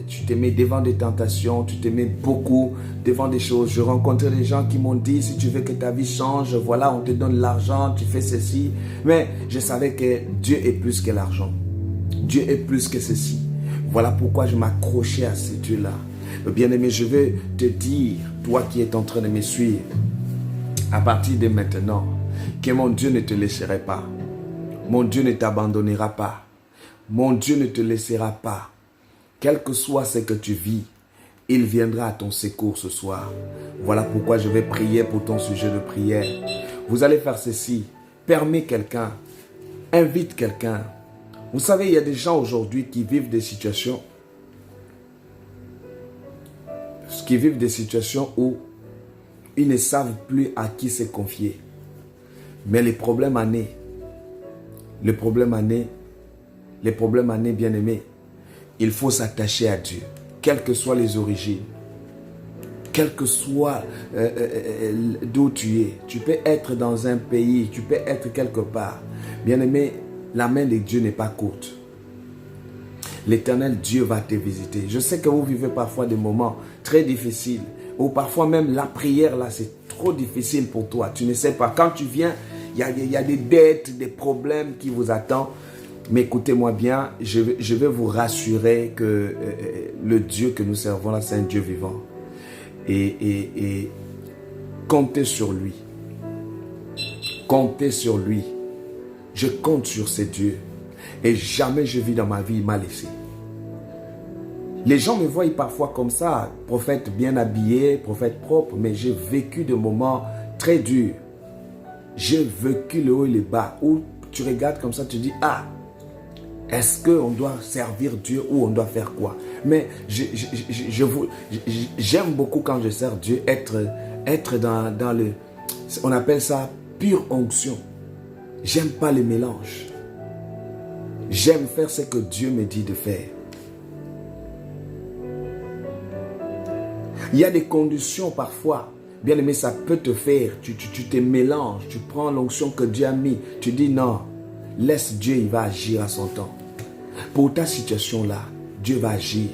tu te mets devant des tentations, tu te mets beaucoup devant des choses. Je rencontrais des gens qui m'ont dit, si tu veux que ta vie change, voilà, on te donne l'argent, tu fais ceci. Mais je savais que Dieu est plus que l'argent. Dieu est plus que ceci. Voilà pourquoi je m'accrochais à ce Dieu-là. Bien-aimé, je veux te dire, toi qui es en train de me suivre, à partir de maintenant, que mon Dieu ne te laisserait pas. Mon Dieu ne t'abandonnera pas. Mon Dieu ne te laissera pas. Quel que soit ce que tu vis, il viendra à ton secours ce soir. Voilà pourquoi je vais prier pour ton sujet de prière. Vous allez faire ceci. Permets quelqu'un. Invite quelqu'un. Vous savez, il y a des gens aujourd'hui qui vivent des situations où ils ne savent plus à qui se confier. Mais les problèmes en est, bien aimés, il faut s'attacher à Dieu, quelles que soient les origines, quel que soit d'où tu es. Tu peux être dans un pays, tu peux être quelque part. Bien aimé, la main de Dieu n'est pas courte. L'Éternel Dieu va te visiter. Je sais que vous vivez parfois des moments très difficiles, ou parfois même la prière là, c'est trop difficile pour toi. Tu ne sais pas. Quand tu viens, il y a des dettes, des problèmes qui vous attendent. Mais écoutez-moi bien, je vais vous rassurer que le Dieu que nous servons là, c'est un Dieu vivant. Et comptez sur lui. Comptez sur lui. Je compte sur ce Dieu. Et jamais je vis dans ma vie, il m'a laissé. Les gens me voient parfois comme ça, prophète bien habillé, prophète propre, mais j'ai vécu des moments très durs. J'ai vécu le haut et le bas, où tu regardes comme ça, tu dis, ah, est-ce qu'on doit servir Dieu ou on doit faire quoi? Mais j'aime beaucoup quand je sers Dieu, être dans le, on appelle ça pure onction. J'aime pas les mélanges. J'aime faire ce que Dieu me dit de faire. Il y a des conditions parfois, bien aimé, ça peut te faire, tu te mélanges, tu prends l'onction que Dieu a mis, tu dis non, laisse Dieu, il va agir à son temps. Pour ta situation là, Dieu va agir.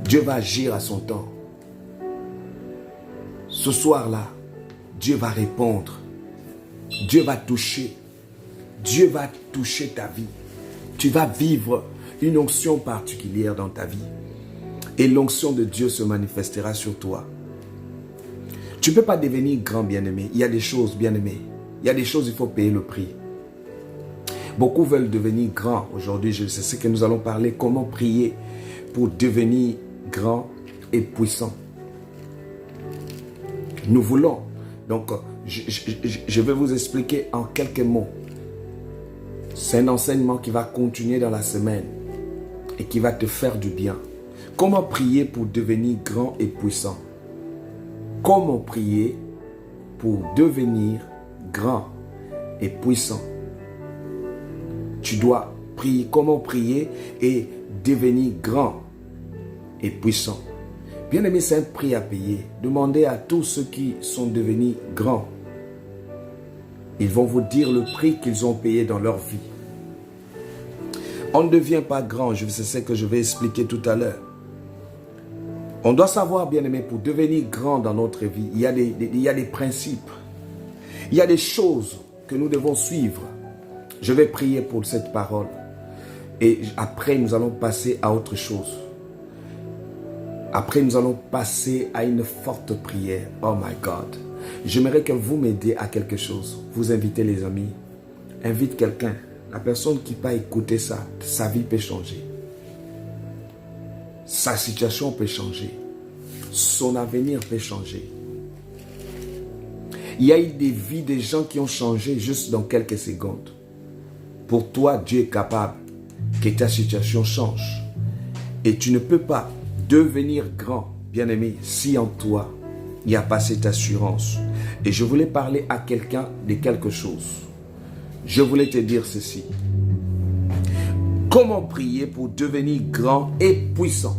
Dieu va agir à son temps. Ce soir là, Dieu va répondre. Dieu va toucher. Dieu va toucher ta vie. Tu vas vivre une onction particulière dans ta vie. Et l'onction de Dieu se manifestera sur toi. Tu ne peux pas devenir grand, bien-aimé. Il y a des choses, bien-aimé. Il y a des choses, il faut payer le prix. Beaucoup veulent devenir grands. Aujourd'hui, c'est ce que nous allons parler. Comment prier pour devenir grand et puissant. Nous voulons. Donc, je vais vous expliquer en quelques mots. C'est un enseignement qui va continuer dans la semaine et qui va te faire du bien. Comment prier pour devenir grand et puissant? Comment prier pour devenir grand et puissant? Tu dois prier. Comment prier et devenir grand et puissant? Bien aimé, c'est un prix à payer. Demandez à tous ceux qui sont devenus grands. Ils vont vous dire le prix qu'ils ont payé dans leur vie. On ne devient pas grand, c'est ce que je vais expliquer tout à l'heure. On doit savoir, bien aimé, pour devenir grand dans notre vie, il y a des principes. Il y a des choses que nous devons suivre. Je vais prier pour cette parole. Et après, nous allons passer à autre chose. Après, nous allons passer à une forte prière. Oh my God. J'aimerais que vous m'aidiez à quelque chose. Vous invitez les amis invite quelqu'un. La personne qui va écouter ça, sa vie peut changer. Sa situation peut changer. Son avenir peut changer. Il y a eu des vies des gens qui ont changé juste dans quelques secondes. Pour toi, Dieu est capable que ta situation change. Et tu ne peux pas devenir grand, bien-aimé, si en toi, il n'y a pas cette assurance. Et je voulais parler à quelqu'un de quelque chose. Je voulais te dire ceci. Comment prier pour devenir grand et puissant?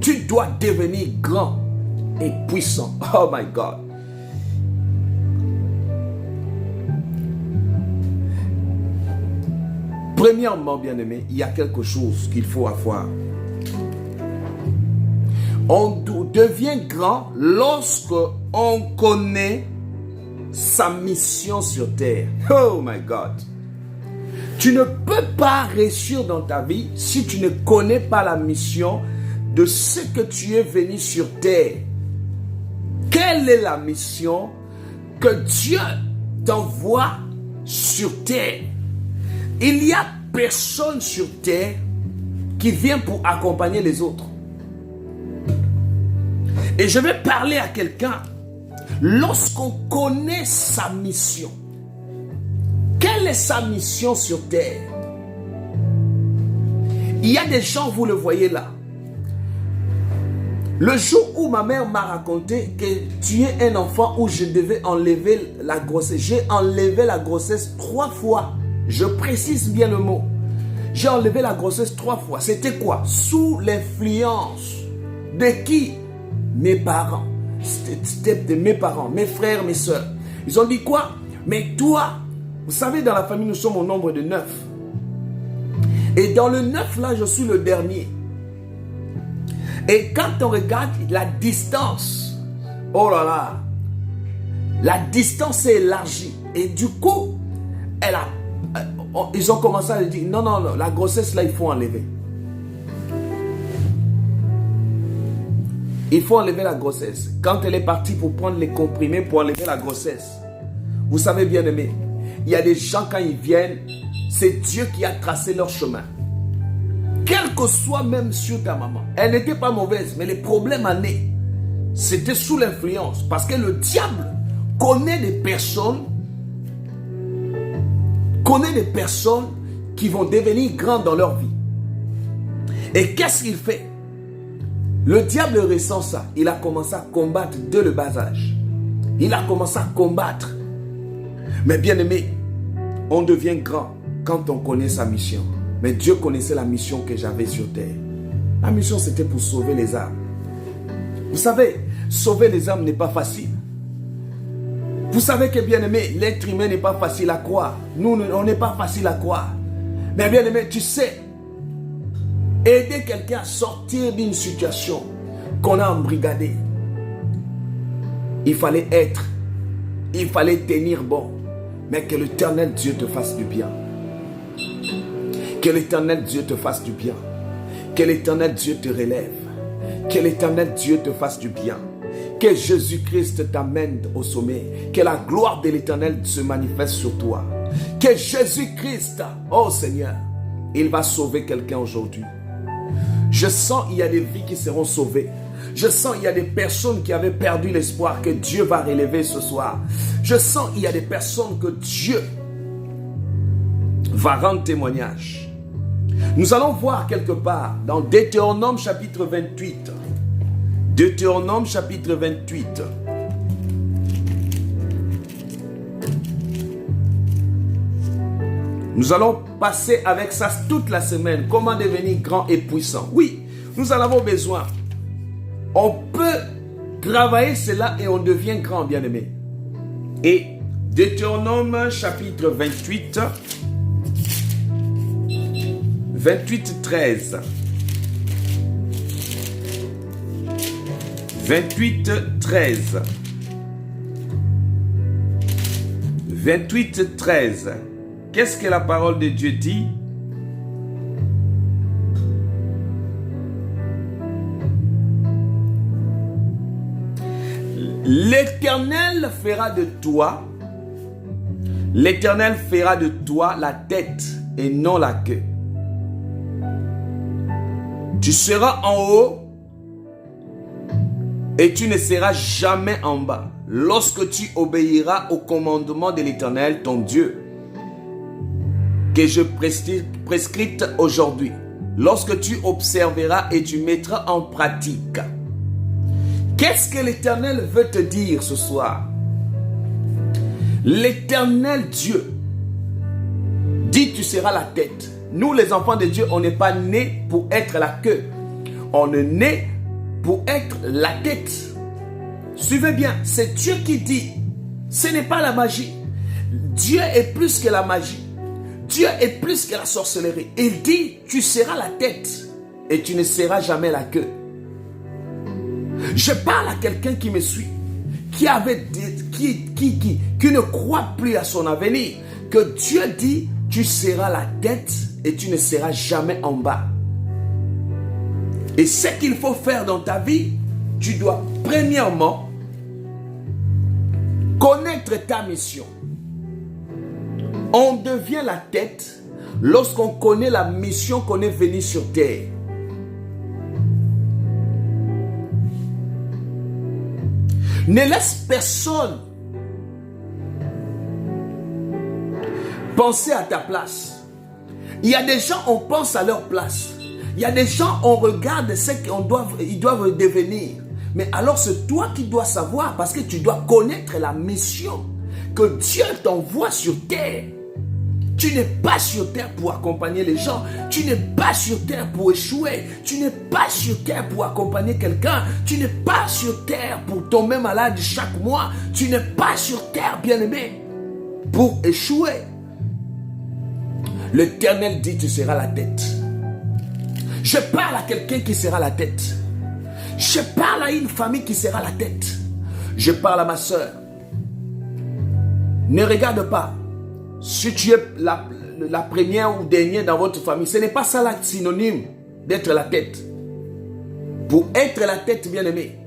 Tu dois devenir grand et puissant. Oh my God. Premièrement, bien-aimé, il y a quelque chose qu'il faut avoir. On devient grand lorsque on connaît sa mission sur terre. Oh my God. Tu ne peux pas réussir dans ta vie si tu ne connais pas la mission de ce que tu es venu sur terre. Quelle est la mission que Dieu t'envoie sur terre? Il y a personne sur terre qui vient pour accompagner les autres. Et je vais parler à quelqu'un. Lorsqu'on connaît sa mission, quelle est sa mission sur terre? Il y a des gens, vous le voyez là. Le jour où ma mère m'a raconté que tu es un enfant où je devais enlever la grossesse, j'ai enlevé la grossesse 3 fois. Je précise bien le mot. J'ai enlevé la grossesse 3 fois. C'était quoi? Sous l'influence de qui? Mes parents. C'était de mes parents, mes frères, mes soeurs. Ils ont dit quoi? Mais toi, vous savez, dans la famille, nous sommes au nombre de 9. Et dans le 9 là, je suis le dernier. Et quand on regarde la distance, oh là là, la distance s'est élargie. Et du coup, ils ont commencé à dire, non, non, non, la grossesse là, il faut enlever. Il faut enlever la grossesse. Quand elle est partie pour prendre les comprimés pour enlever la grossesse, vous savez bien aimé, il y a des gens quand ils viennent, c'est Dieu qui a tracé leur chemin. Quel que soit même sur ta maman, elle n'était pas mauvaise, mais les problèmes en est, c'était sous l'influence. Parce que le diable connaît des personnes qui vont devenir grandes dans leur vie. Et qu'est-ce qu'il fait? Le diable ressent ça. Il a commencé à combattre dès le bas âge. Il a commencé à combattre. Mais bien aimé, on devient grand quand on connaît sa mission. Mais Dieu connaissait la mission que j'avais sur terre. La mission, c'était pour sauver les âmes. Vous savez, sauver les âmes n'est pas facile. Vous savez que, bien aimé, l'être humain n'est pas facile à croire. Nous, on n'est pas facile à croire. Mais bien aimé, tu sais, aider quelqu'un à sortir d'une situation qu'on a embrigadée, il fallait tenir bon. Mais que l'Éternel Dieu te fasse du bien. Que l'Éternel Dieu te fasse du bien. Que l'Éternel Dieu te relève. Que l'Éternel Dieu te fasse du bien. Que Jésus-Christ t'amène au sommet. Que la gloire de l'Éternel se manifeste sur toi. Que Jésus-Christ, oh Seigneur, il va sauver quelqu'un aujourd'hui. Je sens qu'il y a des vies qui seront sauvées. Je sens qu'il y a des personnes qui avaient perdu l'espoir que Dieu va relever ce soir. Je sens qu'il y a des personnes que Dieu va rendre témoignage. Nous allons voir quelque part dans Deutéronome chapitre 28. Deutéronome chapitre 28. Nous allons passer avec ça toute la semaine. Comment devenir grand et puissant. Oui, nous en avons besoin. On peut travailler cela et on devient grand, bien-aimé. Et Deutéronome chapitre 28. 28, 13. 28, 13. 28, 13. Qu'est-ce que la parole de Dieu dit? L'Éternel fera de toi L'Éternel fera de toi la tête et non la queue. Tu seras en haut et tu ne seras jamais en bas. Lorsque tu obéiras au commandement de l'Éternel, ton Dieu, que je prescris aujourd'hui, lorsque tu observeras et tu mettras en pratique. Qu'est-ce que l'Éternel veut te dire ce soir? L'Éternel Dieu dit tu seras la tête. Nous les enfants de Dieu, on n'est pas nés pour être la queue. On est nés pour être la tête. Suivez bien, c'est Dieu qui dit. Ce n'est pas la magie. Dieu est plus que la magie. Dieu est plus que la sorcellerie. Il dit, tu seras la tête et tu ne seras jamais la queue. Je parle à quelqu'un qui me suit, qui ne croit plus à son avenir, que Dieu dit, tu seras la tête et tu ne seras jamais en bas. Et ce qu'il faut faire dans ta vie, tu dois premièrement connaître ta mission. On devient la tête lorsqu'on connaît la mission qu'on est venu sur terre. Ne laisse personne penser à ta place. Il y a des gens, on pense à leur place. Il y a des gens, on regarde ce qu'ils doivent devenir. Mais alors c'est toi qui dois savoir, parce que tu dois connaître la mission que Dieu t'envoie sur terre. Tu n'es pas sur terre pour accompagner les gens. Tu n'es pas sur terre pour échouer. Tu n'es pas sur terre pour accompagner quelqu'un. Tu n'es pas sur terre pour tomber malade chaque mois. Tu n'es pas sur terre, bien-aimé, pour échouer. L'Éternel dit, tu seras la tête. Je parle à quelqu'un qui sera la tête. Je parle à une famille qui sera la tête. Je parle à ma soeur. Ne regarde pas. Si tu es la première ou dernière dans votre famille, ce n'est pas ça la synonyme d'être la tête. Pour être la tête, bien-aimé,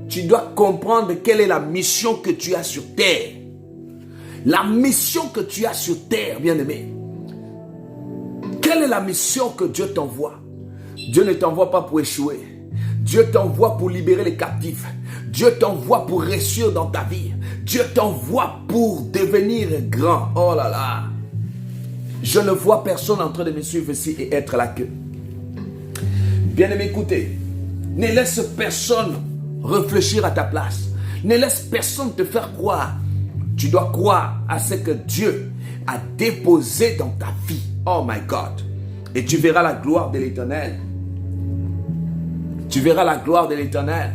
tu dois comprendre quelle est la mission que tu as sur terre. La mission que tu as sur terre, bien-aimé. Quelle est la mission que Dieu t'envoie? Dieu ne t'envoie pas pour échouer. Dieu t'envoie pour libérer les captifs. Dieu t'envoie pour réussir dans ta vie. Dieu t'envoie pour devenir grand. Oh là là. Je ne vois personne en train de me suivre ici et être la queue. Bien-aimé, écoutez. Ne laisse personne réfléchir à ta place. Ne laisse personne te faire croire. Tu dois croire à ce que Dieu a déposé dans ta vie. Oh my God. Et tu verras la gloire de l'Éternel. Tu verras la gloire de l'Éternel.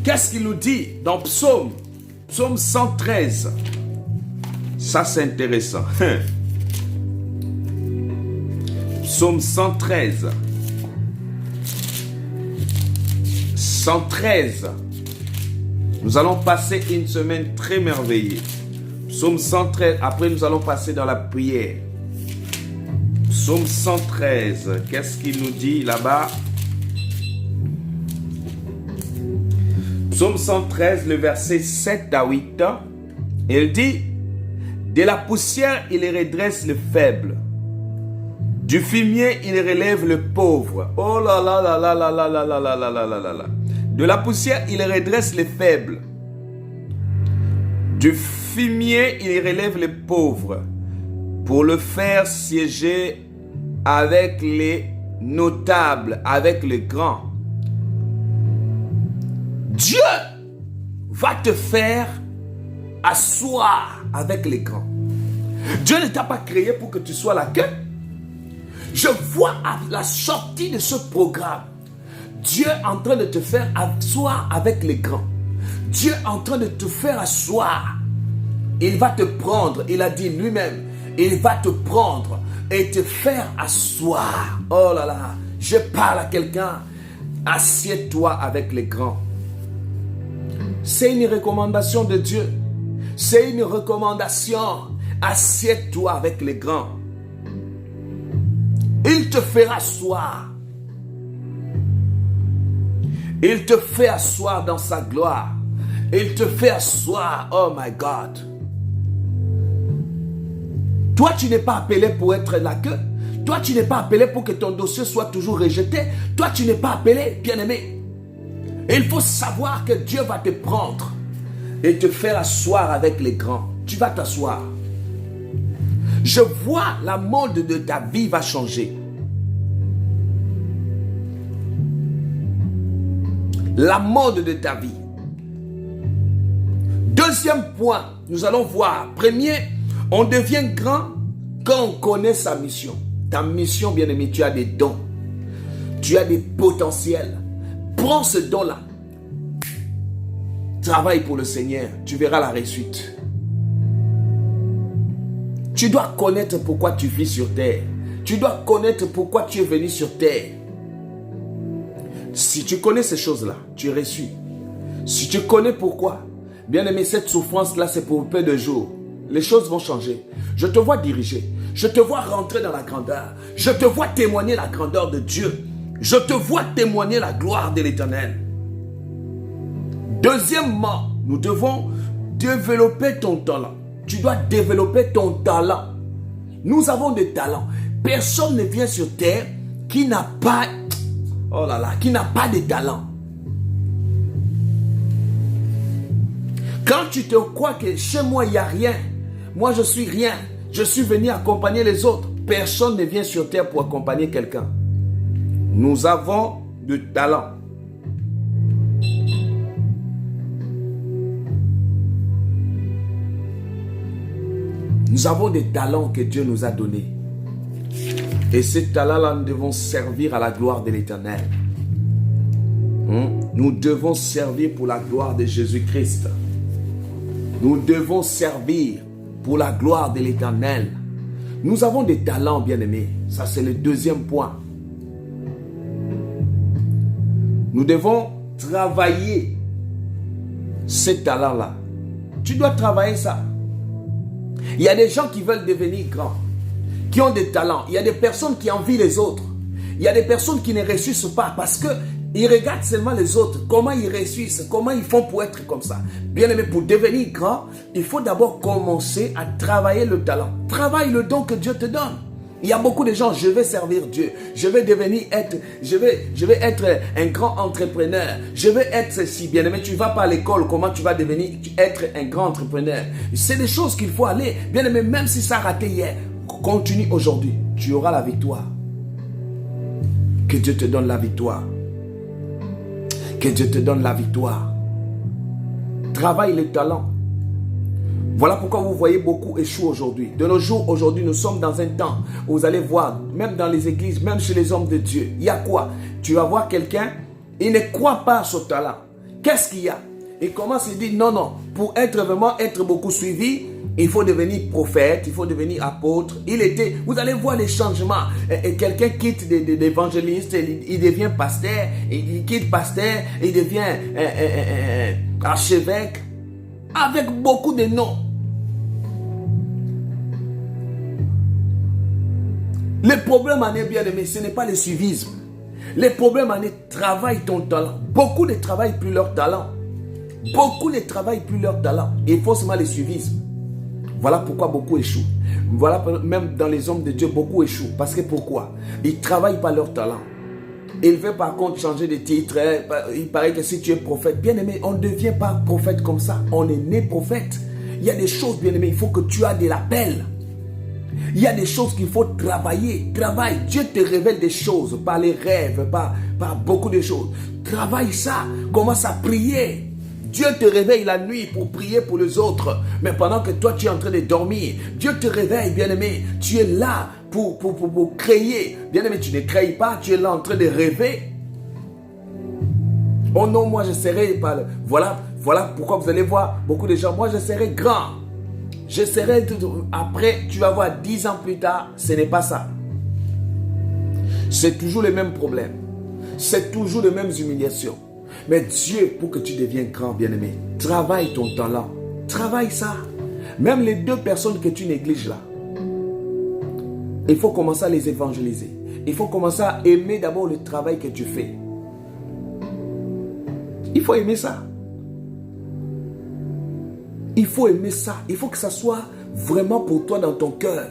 Qu'est-ce qu'il nous dit dans Psaume 113? Ça, c'est intéressant. Psaume 113. 113. Nous allons passer une semaine très merveilleuse. Psaume 113. Après, nous allons passer dans la prière. Psaume 113. Qu'est-ce qu'il nous dit là-bas? Psaume 113, le verset 7 à 8, il dit, de la poussière, il redresse le faible. Du fumier, il relève le pauvre. Oh là là là là là là là là là là là là là. De la poussière, il redresse les faibles. Du fumier, il relève les pauvres. Pour le faire siéger avec les notables, avec les grands. Dieu va te faire asseoir avec les grands. Dieu ne t'a pas créé pour que tu sois la queue. Je vois à la sortie de ce programme, Dieu est en train de te faire asseoir avec les grands. Dieu est en train de te faire asseoir. Il va te prendre, il a dit lui-même, il va te prendre et te faire asseoir. Oh là là, je parle à quelqu'un, assieds-toi avec les grands. C'est une recommandation de Dieu. C'est une recommandation. Assieds-toi avec les grands. Il te fera asseoir. Il te fait asseoir dans sa gloire. Il te fait asseoir. Oh my God. Toi, tu n'es pas appelé pour être la queue. Toi, tu n'es pas appelé pour que ton dossier soit toujours rejeté. Toi, tu n'es pas appelé, bien-aimé. Et il faut savoir que Dieu va te prendre et te faire asseoir avec les grands. Tu vas t'asseoir. Je vois la mode de ta vie va changer. La mode de ta vie. Deuxième point, nous allons voir. Premier, on devient grand quand on connaît sa mission. Ta mission, bien-aimé, tu as des dons. Tu as des potentiels. Prends ce don-là. Travaille pour le Seigneur. Tu verras la réussite. Tu dois connaître pourquoi tu vis sur terre. Tu dois connaître pourquoi tu es venu sur terre. Si tu connais ces choses-là, tu réussis. Si tu connais pourquoi, bien-aimé, cette souffrance-là, c'est pour peu de jours. Les choses vont changer. Je te vois diriger. Je te vois rentrer dans la grandeur. Je te vois témoigner la grandeur de Dieu. Je te vois témoigner la gloire de l'Éternel. Deuxièmement, nous devons développer ton talent. Tu dois développer ton talent. Nous avons des talents. Personne ne vient sur terre qui n'a pas, oh là là, qui n'a pas de talent. Quand tu te crois que chez moi il n'y a rien, moi je suis rien, je suis venu accompagner les autres. Personne ne vient sur terre pour accompagner quelqu'un. Nous avons du talent. Nous avons des talents que Dieu nous a donnés. Et ces talents-là, nous devons servir à la gloire de l'Éternel. Nous devons servir pour la gloire de Jésus-Christ. Nous devons servir pour la gloire de l'Éternel. Nous avons des talents, bien-aimés. Ça, c'est le deuxième point. Nous devons travailler ces talents-là. Tu dois travailler ça. Il y a des gens qui veulent devenir grands, qui ont des talents. Il y a des personnes qui envient les autres. Il y a des personnes qui ne réussissent pas parce qu'ils regardent seulement les autres. Comment ils réussissent, comment ils font pour être comme ça. Bien aimé, pour devenir grand, il faut d'abord commencer à travailler le talent. Travaille le don que Dieu te donne. Il y a beaucoup de gens, je vais servir Dieu, je vais être un grand entrepreneur, je vais être ceci, bien aimé, tu ne vas pas à l'école, comment tu vas être un grand entrepreneur? C'est des choses qu'il faut aller, bien aimé, même si ça a raté hier, continue aujourd'hui, tu auras la victoire. Que Dieu te donne la victoire. Que Dieu te donne la victoire. Travaille le talent. Voilà pourquoi vous voyez beaucoup échouer aujourd'hui. De nos jours, aujourd'hui, nous sommes dans un temps où vous allez voir, même dans les églises, même chez les hommes de Dieu, il y a quoi? Tu vas voir quelqu'un, il ne croit pas à son talent. Qu'est-ce qu'il y a? Il commence à dire, non, pour être beaucoup suivi, il faut devenir prophète, il faut devenir apôtre. Vous allez voir les changements. Et quelqu'un quitte d'évangéliste, il devient pasteur, il quitte pasteur, il devient archevêque, avec beaucoup de noms. Le problème en est, bien aimé, ce n'est pas le suivisme. Le problème en est, travaille ton talent. Beaucoup ne travaillent plus leur talent. Beaucoup ne travaillent plus leur talent. Il faut seulement le suivisme. Voilà pourquoi beaucoup échouent. Voilà, même dans les hommes de Dieu, beaucoup échouent. Parce que pourquoi? Ils ne travaillent pas leur talent. Ils veulent par contre changer de titre. Il paraît que si tu es prophète, bien aimé, on ne devient pas prophète comme ça. On est né prophète. Il y a des choses, bien aimé, il faut que tu aies de l'appel. Il y a des choses qu'il faut travailler. Travaille. Dieu te révèle des choses par les rêves, par beaucoup de choses. Travaille ça. Commence à prier. Dieu te réveille la nuit pour prier pour les autres. Mais pendant que toi, tu es en train de dormir, Dieu te réveille, bien-aimé. Tu es là pour créer. Bien-aimé, tu ne crées pas. Tu es là en train de rêver. Oh non, moi, je serai... Voilà pourquoi vous allez voir beaucoup de gens. Moi, je serai grand. Je serai... Après, tu vas voir 10 ans plus tard, ce n'est pas ça. C'est toujours les mêmes problèmes. C'est toujours les mêmes humiliations. Mais Dieu, pour que tu deviennes grand, bien-aimé, travaille ton talent. Travaille ça. Même les 2 personnes que tu négliges là, il faut commencer à les évangéliser. Il faut commencer à aimer d'abord le travail que tu fais. Il faut aimer ça. Il faut aimer ça. Il faut que ça soit vraiment pour toi dans ton cœur.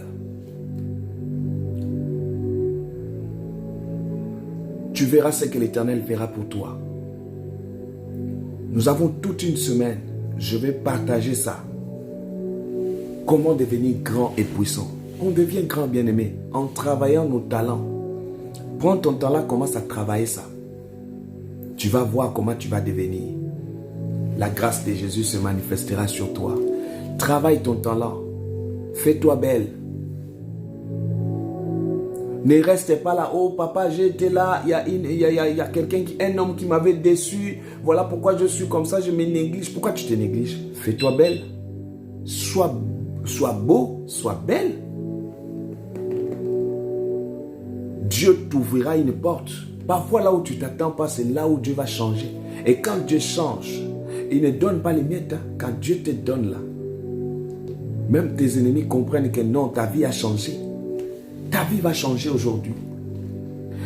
tu verras ce que l'Éternel fera pour toi. Nous avons toute une semaine. Je vais partager ça. Comment devenir grand et puissant. On devient grand, bien-aimé, en travaillant nos talents. Prends ton talent, commence à travailler ça. Tu vas voir comment tu vas devenir. La grâce de Jésus se manifestera sur toi. Travaille ton talent. Fais-toi belle. Ne reste pas là. Oh papa, j'ai été là. Il y a quelqu'un, un homme qui m'avait déçu. Voilà pourquoi je suis comme ça. Je me néglige. Pourquoi tu te négliges? Fais-toi belle. Sois beau, sois belle. Dieu t'ouvrira une porte. Parfois là où tu t'attends pas, c'est là où Dieu va changer. Et quand Dieu change, il ne donne pas les miettes. Quand Dieu te donne là, même tes ennemis comprennent que non, ta vie a changé. Ta vie va changer aujourd'hui.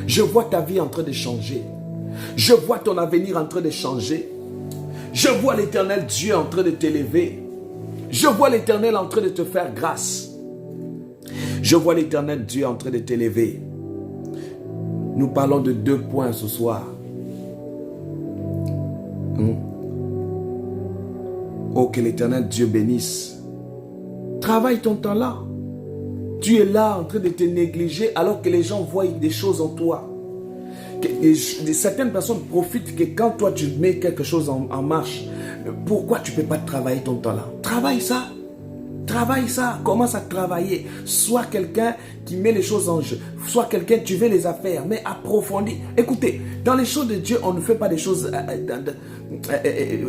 Je vois ta vie en train de changer. Je vois ton avenir en train de changer. Je vois l'Éternel Dieu en train de t'élever. Je vois l'Éternel en train de te faire grâce. Je vois l'Éternel Dieu en train de t'élever. Nous parlons de 2 points ce soir. Oh, que l'Éternel Dieu bénisse. Travaille ton temps là. Tu es là en train de te négliger alors que les gens voient des choses en toi. Certaines personnes profitent que quand toi tu mets quelque chose en marche, pourquoi tu ne peux pas travailler ton temps là? Travaille ça. Travaille ça. Commence à travailler. Sois quelqu'un qui met les choses en jeu. Sois quelqu'un qui veut les affaires, mais approfondis. Écoutez, dans les choses de Dieu, on ne fait pas des choses...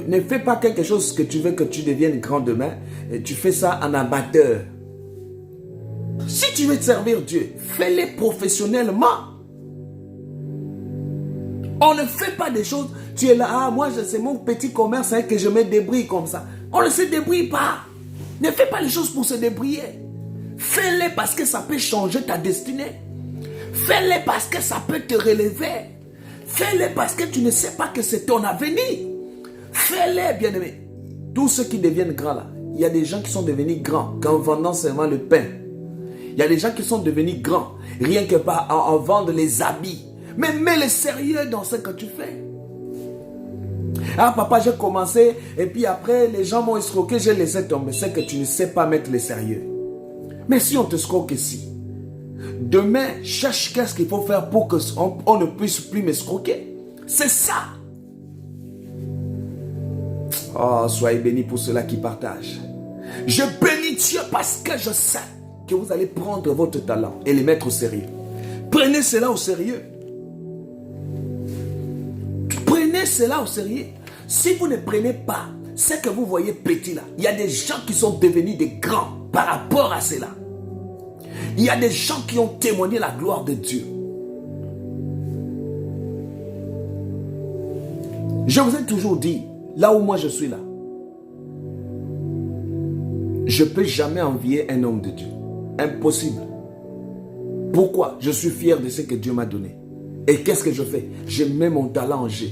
ne fais pas quelque chose que tu veux que tu deviennes grand demain. Tu fais ça en amateur. Si tu veux te servir Dieu, fais-les professionnellement. On ne fait pas des choses. Tu es là, ah moi c'est mon petit commerce que je me débrouille comme ça. On ne se débrouille pas. Ne fais pas les choses pour se débrouiller. Fais-les parce que ça peut changer ta destinée. Fais-les parce que ça peut te relever. Fais-les parce que tu ne sais pas que c'est ton avenir. Fais-les, bien-aimés. Tous ceux qui deviennent grands là, il y a des gens qui sont devenus grands qu'en vendant seulement le pain. Il y a des gens qui sont devenus grands rien que par en vendant les habits. Mais mets le sérieux dans ce que tu fais. Ah papa, j'ai commencé et puis après les gens m'ont escroqué, j'ai laissé tomber. C'est que tu ne sais pas mettre le sérieux. Mais si on te escroque ici, demain cherche qu'est-ce qu'il faut faire pour qu'on ne puisse plus m'escroquer. C'est ça. Oh, soyez bénis pour ceux-là qui partagent. Je bénis Dieu parce que je sais que vous allez prendre votre talent et les mettre au sérieux. Prenez cela au sérieux. Prenez cela au sérieux. Si vous ne prenez pas ce que vous voyez petit là, il y a des gens qui sont devenus des grands par rapport à cela. Il y a des gens qui ont témoigné la gloire de Dieu. Je vous ai toujours dit, là où moi je suis là, je ne peux jamais envier un homme de Dieu. Impossible. Pourquoi? Je suis fier de ce que Dieu m'a donné. Et qu'est-ce que je fais? Je mets mon talent en jeu.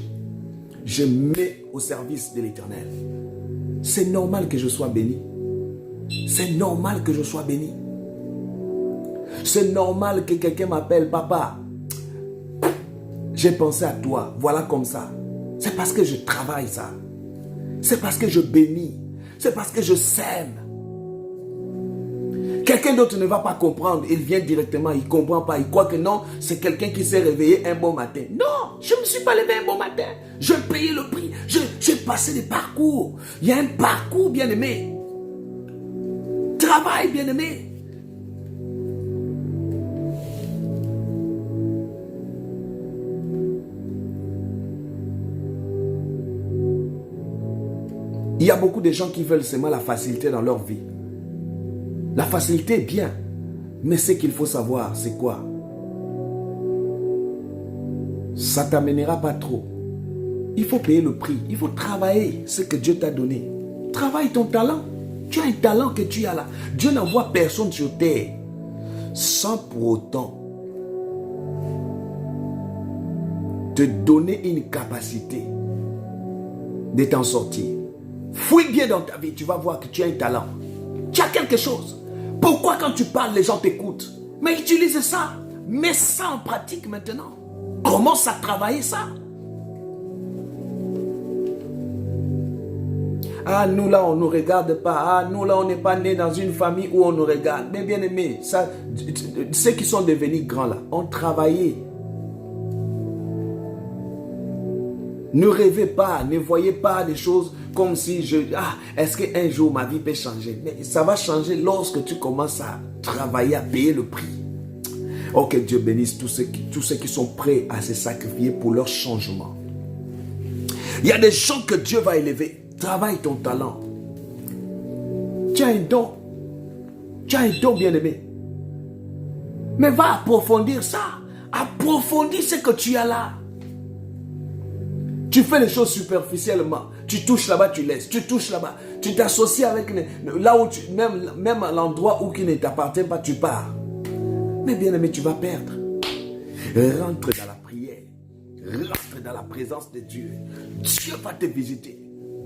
Je mets au service de l'Éternel. C'est normal que je sois béni. C'est normal que je sois béni. C'est normal que quelqu'un m'appelle, papa, j'ai pensé à toi, voilà comme ça. C'est parce que je travaille ça. C'est parce que je bénis. C'est parce que je sème. Quelqu'un d'autre ne va pas comprendre. Il vient directement, il ne comprend pas. Il croit que non, c'est quelqu'un qui s'est réveillé un bon matin. Non, je ne me suis pas levé un bon matin. Je payais le prix. J'ai passé des parcours. Il y a un parcours, bien-aimé. Travail, bien-aimé. Il y a beaucoup de gens qui veulent seulement la facilité dans leur vie. La facilité est bien, mais ce qu'il faut savoir, c'est quoi? Ça ne t'amènera pas trop. Il faut payer le prix. Il faut travailler ce que Dieu t'a donné. Travaille ton talent. Tu as un talent que tu as là. Dieu n'envoie personne sur terre sans pour autant te donner une capacité de t'en sortir. Fouille bien dans ta vie, tu vas voir que tu as un talent. Tu as quelque chose. Pourquoi quand tu parles, les gens t'écoutent? Mais utilise ça. Mets ça en pratique maintenant. Commence à travailler ça. Ah, nous là, on ne nous regarde pas. Ah, nous là, on n'est pas nés dans une famille où on nous regarde. Mais bien aimé, ça, ceux qui sont devenus grands là, ont travaillé. Ne rêvez pas, ne voyez pas les choses comme si est-ce qu'un jour ma vie peut changer? Mais ça va changer lorsque tu commences à travailler, à payer le prix. Oh, que Dieu bénisse tous ceux qui sont prêts à se sacrifier pour leur changement. Il y a des gens que Dieu va élever. Travaille ton talent. Tu as un don. Tu as un don, bien-aimé. Mais va approfondir ça. Approfondis ce que tu as là. Tu fais les choses superficiellement. Tu touches là-bas, tu laisses. Tu touches là-bas. Tu t'associes avec là où même à l'endroit où qui ne t'appartient pas, tu pars. Mais bien-aimé, tu vas perdre. Rentre dans la prière. Rentre dans la présence de Dieu. Dieu va te visiter.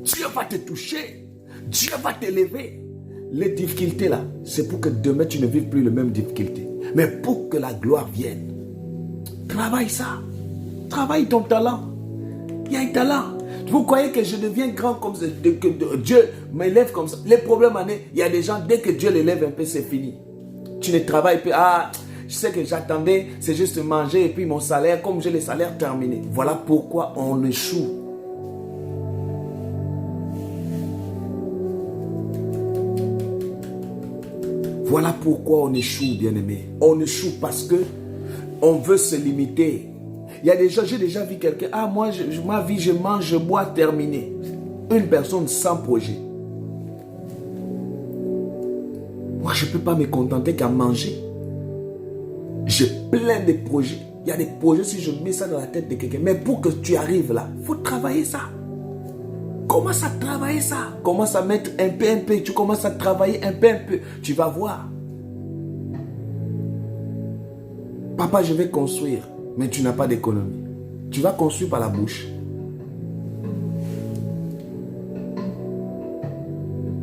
Dieu va te toucher. Dieu va t'élever. Les difficultés là, c'est pour que demain tu ne vives plus les mêmes difficultés. Mais pour que la gloire vienne, travaille ça. Travaille ton talent. Il y a un talent. Vous croyez que je deviens grand comme ça, que Dieu m'élève comme ça? Les problèmes, il y a des gens, dès que Dieu l'élève un peu, c'est fini. Tu ne travailles plus. Ah, je sais que j'attendais, c'est juste manger et puis mon salaire, comme j'ai le salaire terminé. Voilà pourquoi on échoue. Voilà pourquoi on échoue, bien-aimé. On échoue parce que on veut se limiter. Il y a des gens, j'ai déjà vu quelqu'un, moi, ma vie, je mange, je bois, terminé. Une personne sans projet. Moi, je ne peux pas me contenter qu'à manger. J'ai plein de projets. Il y a des projets, si je mets ça dans la tête de quelqu'un. Mais pour que tu arrives là, il faut travailler ça. Commence à travailler ça. Commence à mettre un peu. Tu commences à travailler un peu. Tu vas voir. Papa, je vais construire. Mais tu n'as pas d'économie. Tu vas construire par la bouche.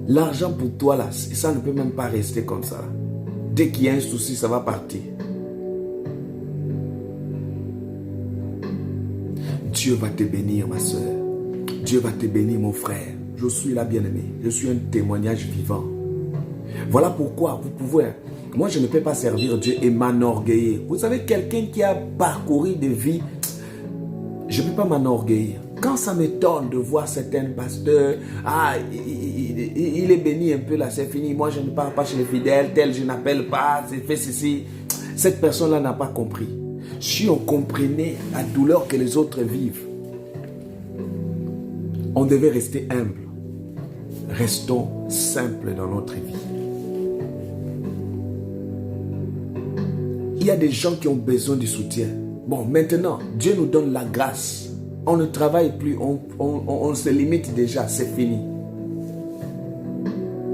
L'argent pour toi, là, ça ne peut même pas rester comme ça. Dès qu'il y a un souci, ça va partir. Dieu va te bénir, ma soeur. Dieu va te bénir, mon frère. Je suis là, bien-aimé. Je suis un témoignage vivant. Voilà pourquoi vous pouvez... Moi, je ne peux pas servir Dieu et m'enorgueillir. Vous savez, quelqu'un qui a parcouru des vies, je ne peux pas m'enorgueillir. Quand ça m'étonne de voir certains pasteurs, il est béni un peu là, c'est fini. Moi, je ne pars pas chez les fidèles, tel je n'appelle pas, c'est fait ceci. Cette personne-là n'a pas compris. Si on comprenait la douleur que les autres vivent, on devait rester humble. Restons simples dans notre vie. Il y a des gens qui ont besoin du soutien. Bon, maintenant, Dieu nous donne la grâce. On ne travaille plus, on se limite déjà, c'est fini.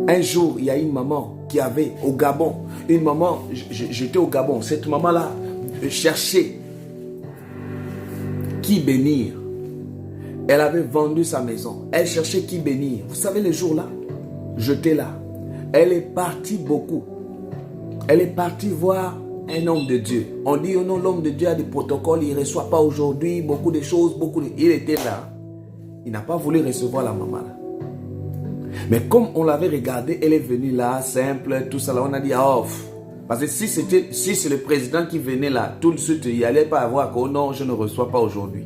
Un jour, il y a une maman qui avait au Gabon, une maman, j'étais au Gabon, cette maman-là cherchait qui bénir. Elle avait vendu sa maison, elle cherchait qui bénir. Vous savez, les jours-là, j'étais là. Elle est partie beaucoup. Elle est partie voir un homme de Dieu. On dit, oh non, l'homme de Dieu a des protocoles, il ne reçoit pas aujourd'hui beaucoup de choses, Il était là. Il n'a pas voulu recevoir la maman là. Mais comme on l'avait regardé, elle est venue là, simple, tout ça là, on a dit, parce que si c'est le président qui venait là, tout de suite, il n'allait pas avoir que, oh non, je ne reçois pas aujourd'hui.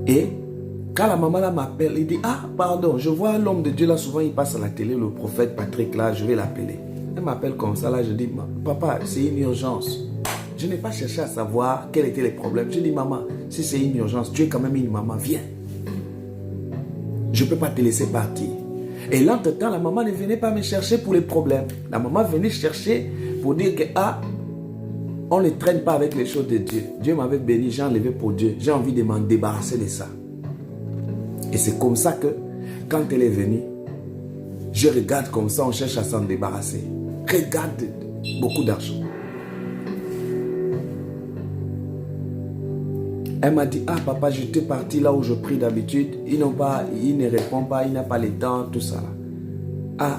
Et quand la maman là m'appelle, il dit, pardon, je vois l'homme de Dieu là, souvent il passe à la télé, le prophète Patrick là, je vais l'appeler. Elle m'appelle comme ça, là, je dis, papa, c'est une urgence. Je n'ai pas cherché à savoir quels étaient les problèmes. Je dis, maman, si c'est une urgence, tu es quand même une maman, viens. Je ne peux pas te laisser partir. Et l'entretemps, la maman ne venait pas me chercher pour les problèmes. La maman venait chercher pour dire que, on ne traîne pas avec les choses de Dieu. Dieu m'avait béni, j'ai enlevé pour Dieu. J'ai envie de m'en débarrasser de ça. Et c'est comme ça que, quand elle est venue, je regarde comme ça, on cherche à s'en débarrasser. Regarde, beaucoup d'argent. Elle m'a dit, papa, j'étais parti là où je prie d'habitude. Il ne répond pas, il n'a pas le temps, tout ça.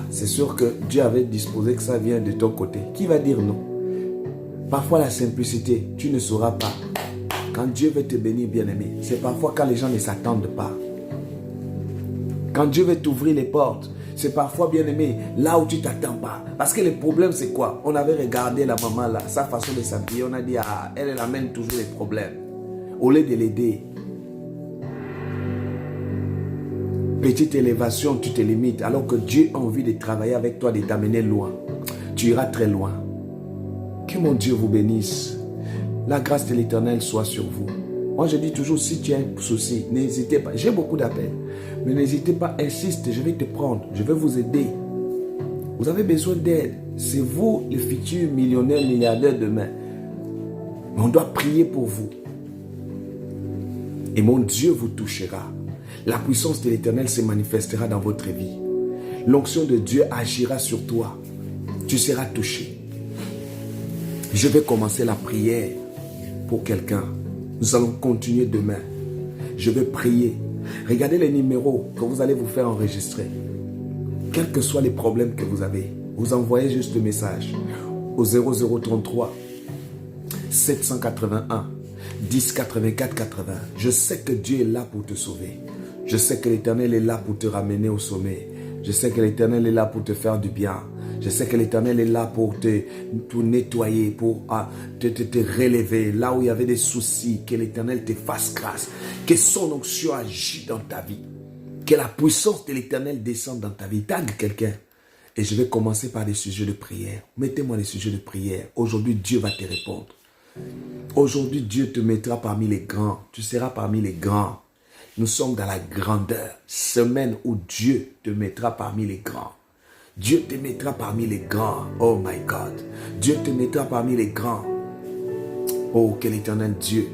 C'est sûr que Dieu avait disposé que ça vient de ton côté. Qui va dire non? Parfois la simplicité, tu ne sauras pas. Quand Dieu veut te bénir, bien-aimé, c'est parfois quand les gens ne s'attendent pas. Quand Dieu veut t'ouvrir les portes, c'est parfois, bien-aimé, là où tu ne t'attends pas. Parce que le problème, c'est quoi? On avait regardé la maman là, sa façon de s'habiller, on a dit, ah, elle amène toujours les problèmes. Au lieu de l'aider. Petite élévation, tu te limites, alors que Dieu a envie de travailler avec toi, de t'amener loin. Tu iras très loin. Que mon Dieu vous bénisse. La grâce de l'Éternel soit sur vous. Moi, je dis toujours, si tu as un souci, n'hésitez pas. J'ai beaucoup d'appels. Mais n'hésitez pas, insiste, je vais te prendre. Je vais vous aider. Vous avez besoin d'aide. C'est vous, les futurs millionnaires, milliardaires demain. Mais on doit prier pour vous. Et mon Dieu vous touchera. La puissance de l'Éternel se manifestera dans votre vie. L'onction de Dieu agira sur toi. Tu seras touché. Je vais commencer la prière pour quelqu'un. Nous allons continuer demain. Je vais prier. Regardez les numéros que vous allez vous faire enregistrer. Quels que soient les problèmes que vous avez, vous envoyez juste le message au 0033 781 10 84 80. Je sais que Dieu est là pour te sauver. Je sais que l'Éternel est là pour te ramener au sommet. Je sais que l'Éternel est là pour te faire du bien. Je sais que l'Éternel est là pour te nettoyer, pour te relever. Là où il y avait des soucis, que l'Éternel te fasse grâce. Que son onction agisse dans ta vie. Que la puissance de l'Éternel descende dans ta vie. Tag quelqu'un. Et je vais commencer par des sujets de prière. Mettez-moi les sujets de prière. Aujourd'hui, Dieu va te répondre. Aujourd'hui, Dieu te mettra parmi les grands. Tu seras parmi les grands. Nous sommes dans la grandeur. Semaine où Dieu te mettra parmi les grands. Dieu te mettra parmi les grands. Oh my God. Dieu te mettra parmi les grands. Oh, quel éternel Dieu.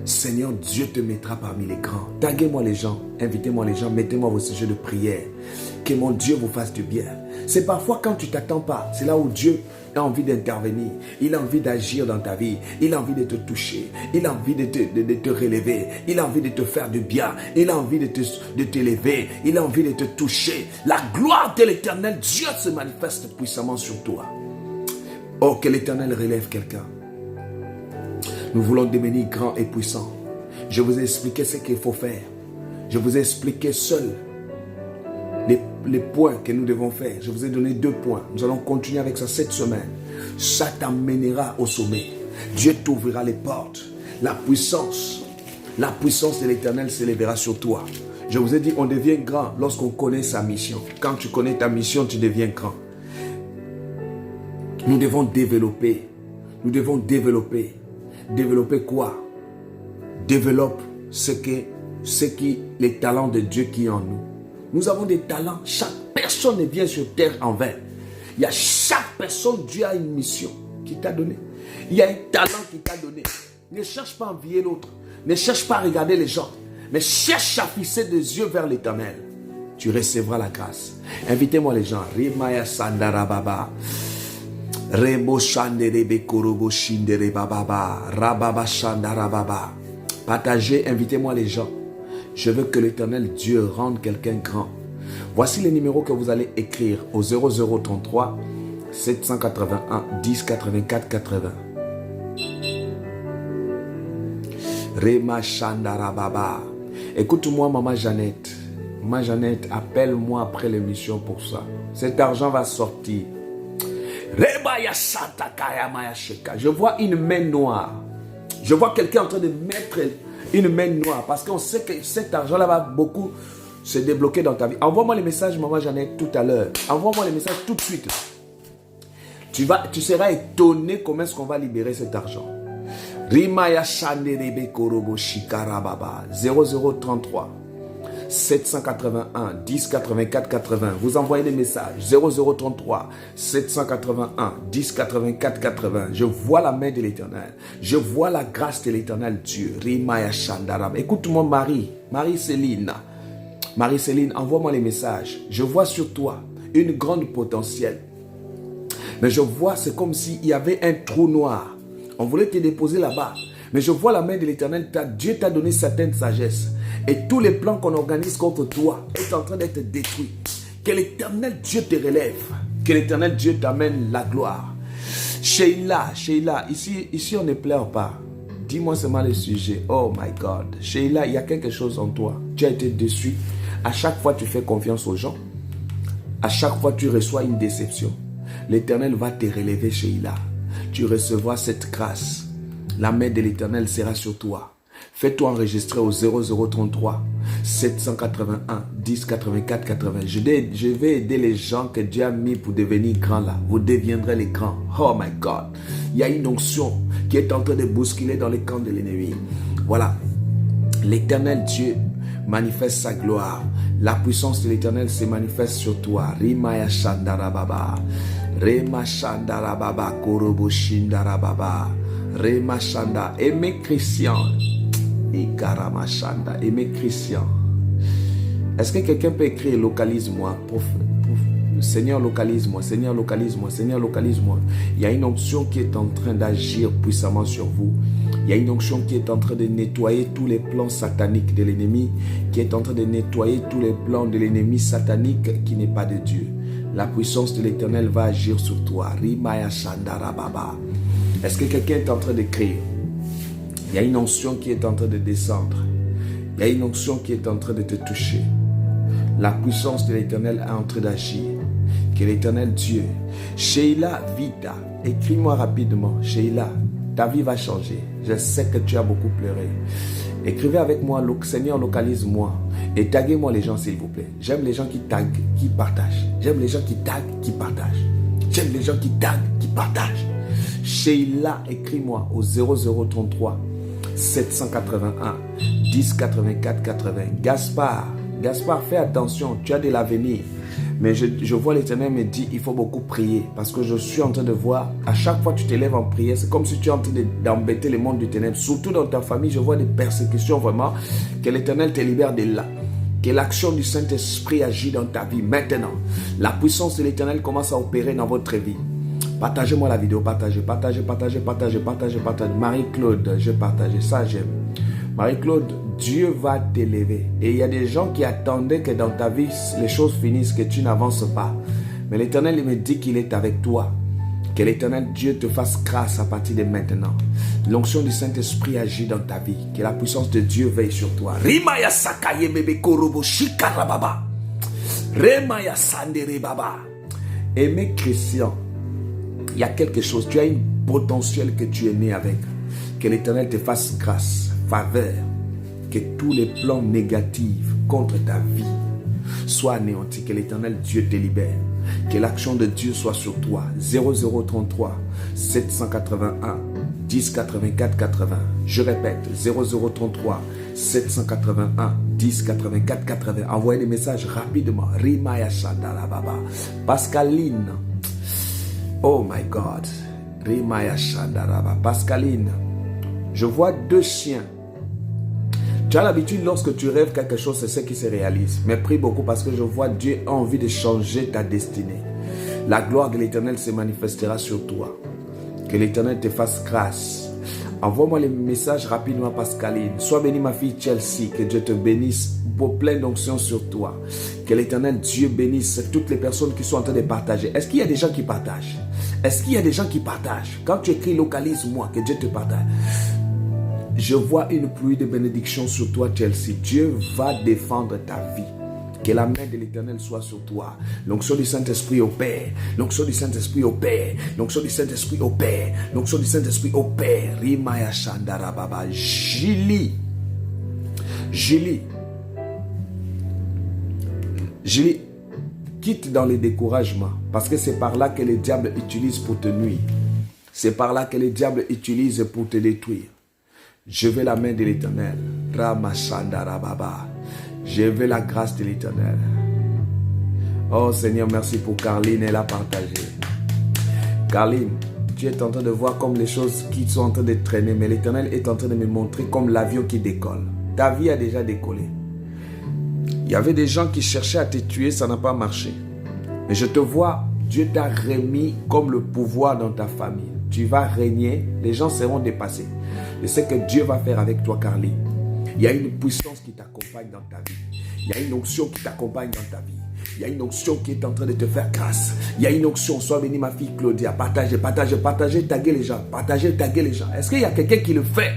Seigneur, Dieu te mettra parmi les grands. Taguez-moi les gens. Invitez-moi les gens. Mettez-moi vos sujets de prière. Que mon Dieu vous fasse du bien. C'est parfois quand tu ne t'attends pas. C'est là où Dieu a envie d'intervenir. Il a envie d'agir dans ta vie. Il a envie de te toucher. Il a envie de te relever. Il a envie de te faire du bien. Il a envie de t'élever. Il a envie de te toucher. La gloire de l'Éternel, Dieu se manifeste puissamment sur toi. Oh, que l'Éternel relève quelqu'un. Nous voulons devenir grands et puissants. Je vous ai expliqué ce qu'il faut faire. Je vous ai expliqué seul les points que nous devons faire. Je vous ai donné 2 points. Nous allons continuer avec ça cette semaine. Ça t'amènera au sommet. Dieu t'ouvrira les portes. La puissance de l'Éternel s'élèvera sur toi. Je vous ai dit, on devient grand lorsqu'on connaît sa mission. Quand tu connais ta mission, tu deviens grand. Nous devons développer. Nous devons développer. Développer quoi? Développe les talents de Dieu qui est en nous. Nous avons des talents. Chaque personne ne vient sur terre en vain. Il y a chaque personne, Dieu a une mission qui t'a donné. Il y a un talent qui t'a donné. Ne cherche pas à envier l'autre. Ne cherche pas à regarder les gens. Mais cherche à fixer des yeux vers l'Éternel. Tu recevras la grâce. Invitez-moi les gens. Rimaya Sandarababa. Rebo Shanderebe Korobo Shindere Bababa. Rababa Shandarababa. Partagez, invitez-moi les gens. Je veux que l'Éternel Dieu rende quelqu'un grand. Voici les numéros que vous allez écrire au 0033 781 10 84 80. Rema Shandarababa. Écoute-moi, Maman Jeannette. Maman Jeannette, appelle-moi après l'émission pour ça. Cet argent va sortir. Je vois une main noire. Je vois quelqu'un en train de mettre une main noire. Parce qu'on sait que cet argent-là va beaucoup se débloquer dans ta vie. Envoie-moi les messages, Maman Jeannette, tout à l'heure. Envoie-moi les messages tout de suite. Tu seras étonné comment est-ce qu'on va libérer cet argent. Rimaya Shanderebe Korobo Shikarababa 0033 781 10 84 80. Vous envoyez des messages 0033 781 10 84 80. Je vois la main de l'Éternel. Je vois la grâce de l'Éternel Dieu. Rimaya Shandarab. Écoute-moi Marie-Céline. Marie-Céline, envoie-moi les messages. Je vois sur toi une grande potentiel. Mais je vois, c'est comme s'il y avait un trou noir. On voulait te déposer là-bas. Mais je vois la main de l'Éternel. Dieu t'a donné certaine sagesse. Et tous les plans qu'on organise contre toi sont en train d'être détruits. Que l'Éternel Dieu te relève. Que l'Éternel Dieu t'amène la gloire. Sheila, ici on ne pleure pas. Dis-moi seulement le sujet. Oh my God. Sheila, il y a quelque chose en toi. Tu as été déçu. À chaque fois, tu fais confiance aux gens. À chaque fois, tu reçois une déception. L'Éternel va te relever, Sheila. Tu recevras cette grâce. La main de l'Éternel sera sur toi. Fais-toi enregistrer au 0033 781 10 84 80. Je vais aider les gens que Dieu a mis pour devenir grands là. Vous deviendrez les grands. Oh my God. Il y a une onction qui est en train de bousculer dans les camps de l'ennemi. Voilà. L'Éternel Dieu manifeste sa gloire. La puissance de l'Éternel se manifeste sur toi. Rimaya Shandarababa. Rema Shandarababa. Korobo Shindarababa. Rema Shanda. Aimez Christian. Aimez Christian. Est-ce que quelqu'un peut écrire localise-moi? Seigneur, localise-moi. Seigneur, localise-moi. Seigneur, localise-moi. Il y a une onction qui est en train d'agir puissamment sur vous. Il y a une onction qui est en train de nettoyer tous les plans sataniques de l'ennemi, qui est en train de nettoyer tous les plans de l'ennemi satanique qui n'est pas de Dieu. La puissance de l'Éternel va agir sur toi. Rimaya Shandarababa. Est-ce que quelqu'un est en train d'écrire? Il y a une onction qui est en train de descendre. Il y a une onction qui est en train de te toucher. La puissance de l'Éternel est en train d'agir. Que l'Éternel Dieu. Sheila Vita, écris-moi rapidement. Sheila, ta vie va changer. Je sais que tu as beaucoup pleuré. Écrivez avec moi, Seigneur, localise-moi. Et taguez-moi les gens, s'il vous plaît. J'aime les gens qui taguent, qui partagent. J'aime les gens qui taguent, qui partagent. J'aime les gens qui taguent, qui partagent. Sheila, écris-moi au 0033 781 10 84 80. Gaspard, fais attention, tu as de l'avenir. Mais je vois l'Éternel me dit, il faut beaucoup prier. Parce que je suis en train de voir, à chaque fois que tu t'élèves en prière, c'est comme si tu es en train d'embêter le monde du ténèbre. Surtout dans ta famille, je vois des persécutions vraiment. Que l'Éternel te libère de là. Que l'action du Saint-Esprit agit dans ta vie maintenant. La puissance de l'Éternel commence à opérer dans votre vie. Partagez-moi la vidéo, partagez. Marie-Claude, je partage, ça j'aime. Marie-Claude, Dieu va t'élever. Et il y a des gens qui attendaient que dans ta vie, les choses finissent, que tu n'avances pas. Mais l'Éternel me dit qu'il est avec toi. Que l'Éternel Dieu te fasse grâce à partir de maintenant. L'onction du Saint-Esprit agit dans ta vie. Que la puissance de Dieu veille sur toi. Rimaya Sakaye Bebe Korobo Shikarababa. Remaya Sandere Baba. Aimez Christian. Il y a quelque chose. Tu as un potentiel que tu es né avec. Que l'Éternel te fasse grâce, faveur. Que tous les plans négatifs contre ta vie soient anéantis. Que l'Éternel Dieu te libère. Que l'action de Dieu soit sur toi. 0033 781 10 84 80. Je répète, 0033 781 10 84 80. Envoyez des messages rapidement. Rimaya Shandala Baba. Pascaline. Oh my God. Rimaya Shandala Baba. Pascaline. Je vois deux chiens. Tu as l'habitude, lorsque tu rêves quelque chose, c'est ce qui se réalise. Mais prie beaucoup parce que je vois Dieu a envie de changer ta destinée. La gloire de l'Éternel se manifestera sur toi. Que l'Éternel te fasse grâce. Envoie-moi les messages rapidement, Pascaline. Sois bénie, ma fille Chelsea. Que Dieu te bénisse pour plein d'onction sur toi. Que l'Éternel Dieu bénisse toutes les personnes qui sont en train de partager. Est-ce qu'il y a des gens qui partagent? Est-ce qu'il y a des gens qui partagent? Quand tu écris localise-moi, que Dieu te partage. Je vois une pluie de bénédiction sur toi, Chelsea. Dieu va défendre ta vie. Que la main de l'Éternel soit sur toi. L'onction du Saint-Esprit opère. L'onction du Saint-Esprit opère. L'onction du Saint-Esprit opère. L'onction du Saint-Esprit opère. Rimaya Shandara Baba. Julie, quitte dans les découragements. Parce que c'est par là que le diable utilise pour te nuire. C'est par là que le diable utilise pour te détruire. Je veux la main de l'Éternel. Ramashandara Baba. Je veux la grâce de l'Éternel. Oh Seigneur, merci pour Carline, elle a partagé. Carline, tu es en train de voir comme les choses qui sont en train de traîner, mais l'Éternel est en train de me montrer comme l'avion qui décolle. Ta vie a déjà décollé. Il y avait des gens qui cherchaient à te tuer, ça n'a pas marché. Mais je te vois, Dieu t'a remis comme le pouvoir dans ta famille. Tu vas régner, les gens seront dépassés. Je sais que Dieu va faire avec toi, Carline. Il y a une puissance qui t'accompagne dans ta vie. Il y a une onction qui t'accompagne dans ta vie. Il y a une onction qui est en train de te faire grâce. Il y a une onction. Sois bénie, ma fille Claudia. Partagez, partagez, partagez, taguez les gens. Partagez, taguez les gens. Est-ce qu'il y a quelqu'un qui le fait?